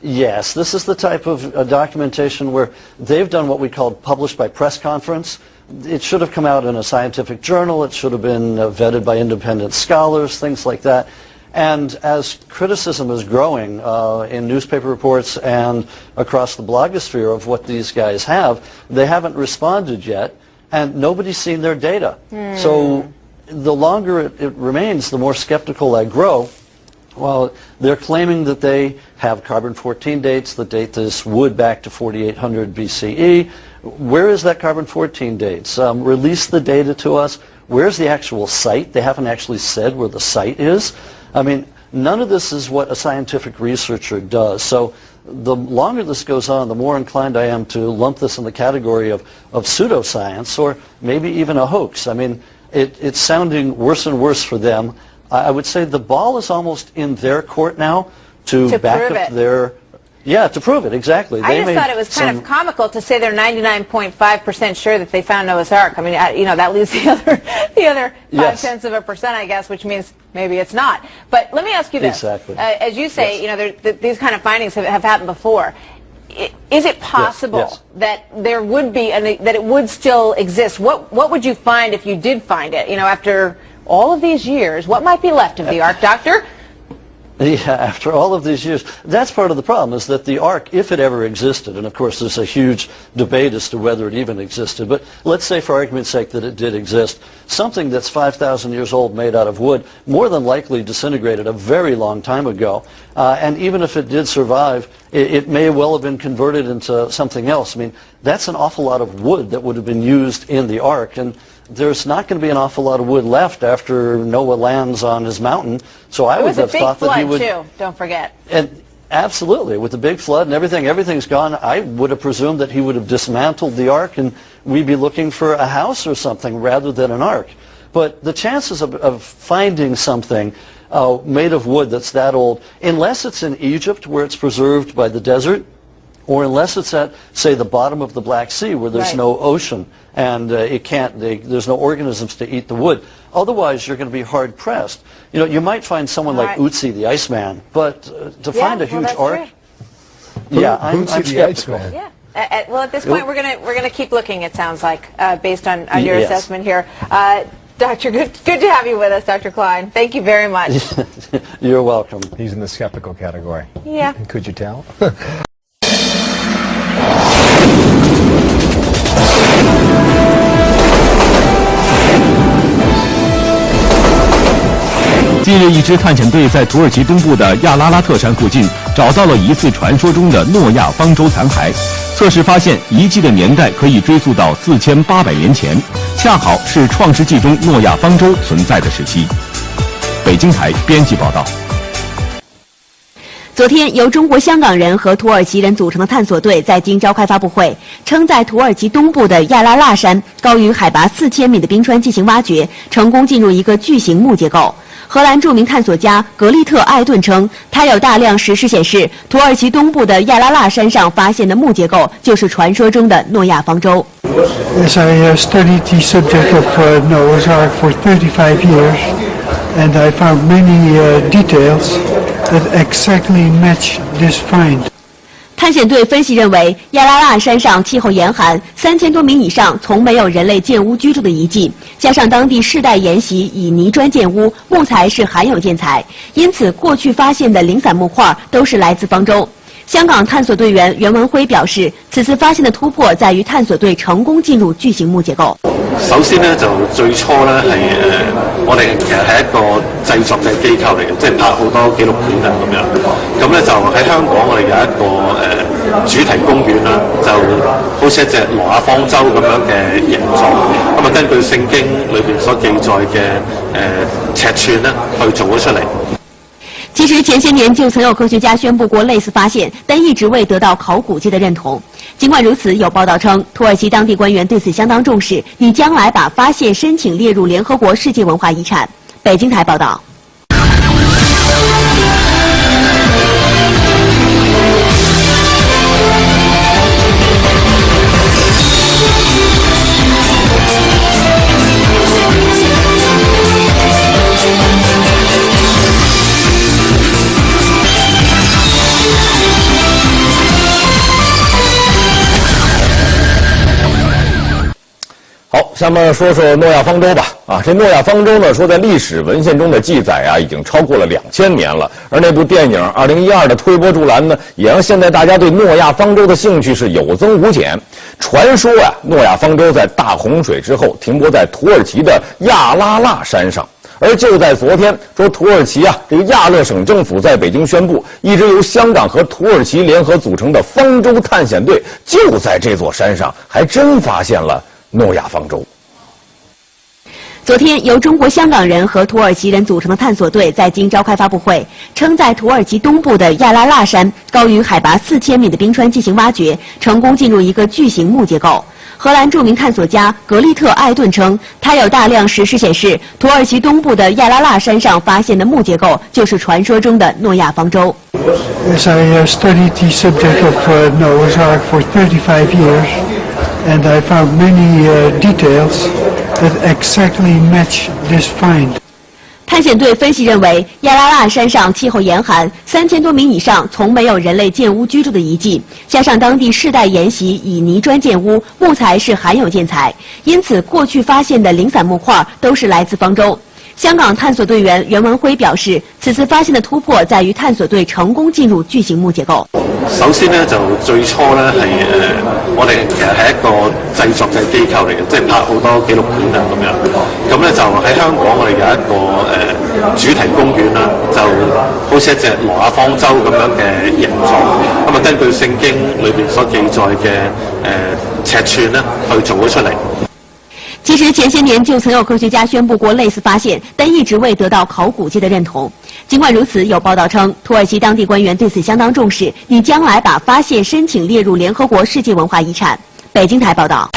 yes, this is the type of documentation where they've done what we call published by press conference. It should have come out in a scientific journal. It should have been vetted by independent scholars, things like that. And as criticism is growing in newspaper reports and across the blogosphere of what these guys have, they haven't responded yet, and nobody's seen their data. So the longer it remains, the more skeptical I grow. Well, they're claiming that they have carbon-14 dates that date this wood back to 4800 BCE. Where is that carbon-14 dates? Release the data to us. Where's the actual site? They haven't actually said where the site is. I mean, none of this is what a scientific researcher does. So the longer this goes on, the more inclined I am to lump this in the category of pseudoscience or maybe even a hoax. I mean, it's sounding worse and worse for them. I would say the ball is almost in their court now to back up their... Yeah, to prove it, exactly.
I just thought it was kind of comical to say they're 99.5% sure that they found Noah's Ark. I mean, you know, that leaves the other 0.5%, I guess, which means maybe it's not. But let me ask you this.
Exactly.
As you say, you know, these kind of findings have happened before. Is it possible that there would be, that it would still exist? What would you find if you did find it? You know, after all of these years, what might be left of the Ark, Doctor?
Yeah, after all of these years, that's part of the problem, is that the Ark, if it ever existed, and of course there's a huge debate as to whether it even existed, but let's say for argument's sake that it did exist, something that's 5,000 years old made out of wood more than likely disintegrated a very long time ago. And even if it did survive, it may well have been converted into something else. I mean, that's an awful lot of wood that would have been used in the Ark, and there's not going to be an awful lot of wood left after Noah lands on his mountain. So I would have thought that he would...
It was a big flood, too, don't forget.
And absolutely, with the big flood and everything's gone, I would have presumed that he would have dismantled the Ark and we'd be looking for a house or something rather than an Ark. But the chances of finding something made of wood that's that old, unless it's in Egypt where it's preserved by the desert, or unless it's at, say, the bottom of the Black Sea where there's no ocean and there's no organisms to eat the wood. Otherwise, you're going to be hard-pressed. You know, you might find someone like Ötzi the Iceman, but to find a huge Ark... Yeah, I'm skeptical.
Yeah. Well, at this point, we're gonna keep looking, it sounds like, based on your assessment here. Doctor, good to have you with us, Dr. Klein. Thank you very much.
You're welcome.
He's in the skeptical category.
Yeah.
Could you tell?
近日，一支探险队在土耳其东部的亚拉拉特山附近找到了疑似传说中的诺亚方舟残骸。测试发现，遗迹的年代可以追溯到4800年前，恰好是创世纪中诺亚方舟存在的时期。北京台编辑报道。
昨天，由中国香港人和土耳其人组成的探索队在京召开发布会，称在土耳其东部的亚拉腊山高于海拔4000米的冰川进行挖掘，成功进入一个巨型木结构。荷兰著名探索家格利特·艾顿称，他有大量石狮显示，土耳其东部的亚拉腊山上发现的木结构就是传说中的诺亚方舟。
Yes, I studied the subject of Noah's Ark for 35 years, and I found many details that exactly match this find.
探险队分析认为，亚拉腊山上气候严寒，3000多米以上从没有人类建屋居住的遗迹，加上当地世代沿袭以泥砖建屋，木材是罕有建材，因此过去发现的零散木块都是来自方舟。香港探索队员袁文辉表示，此次發現的突破在於探索隊成功進入巨型木結構。
首先呢，就最初呢係我哋其實係一個製作嘅機構嚟嘅，即係拍好多紀錄片啊咁樣。咁呢就喺香港我哋有一個主題公園啦，就好似一隻挪亞方舟咁樣嘅形狀。咁啊根據聖經裏邊所記載嘅尺寸呢去做咗出嚟。
其實前些年就曾有科學家宣布過類似發現，但一直未得到考古界的認同。儘管如此，有報道稱，土耳其當地官員對此相當重視，擬將來把發現申請列入聯合國世界文化遺產。北京台報道。
好，下面说说诺亚方舟吧。这诺亚方舟呢，说在历史文献中的记载已经超过了2000年了。而那部电影2012的推波助澜呢，也让现在大家对诺亚方舟的兴趣是有增无减。传说诺亚方舟在大洪水之后停泊在土耳其的亚拉腊山上。而就在昨天，说土耳其这个亚勒省政府在北京宣布，一支由香港和土耳其联合组成的方舟探险队就在这座山上，还真发现了诺亚方舟。
昨天，由中国香港人和土耳其人组成的探索队在京召开发布会，称在土耳其东部的亚拉腊山高于海拔4000米的冰川进行挖掘，成功进入一个巨型木结构。荷兰著名探索家格利特·艾顿称，他有大量石狮显示，土耳其东部的亚拉腊山上发现的木结构就是传说中的诺亚方舟。
Yes, I studied the subject of Noah's Ark for 35 years, and I found many details that exactly match this find.
探险队分析认为，亚拉腊山上气候严寒，3000多米以上从没有人类建屋居住的遗迹，加上当地世代沿袭以泥砖建屋，木材是罕有建材，因此过去发现的零散木块都是来自方舟。香港探索队員袁文輝表示，此次發現的突破在於探索隊成功進入巨型木結構。
首先呢，就最初呢係我哋其實係一個製作嘅機構嚟嘅，即係拍好多紀錄片啊咁樣。咁呢就喺香港我哋有一個主題公園啦，就好似一隻挪亞方舟咁樣嘅形狀。咁啊根據聖經裏邊所記載嘅尺寸呢去做咗出嚟。
其實前些年就曾有科學家宣布過類似發現，但一直未得到考古界的認同。儘管如此，有報道稱，土耳其當地官員對此相當重視，擬將來把發現申請列入聯合國世界文化遺產。北京台報道。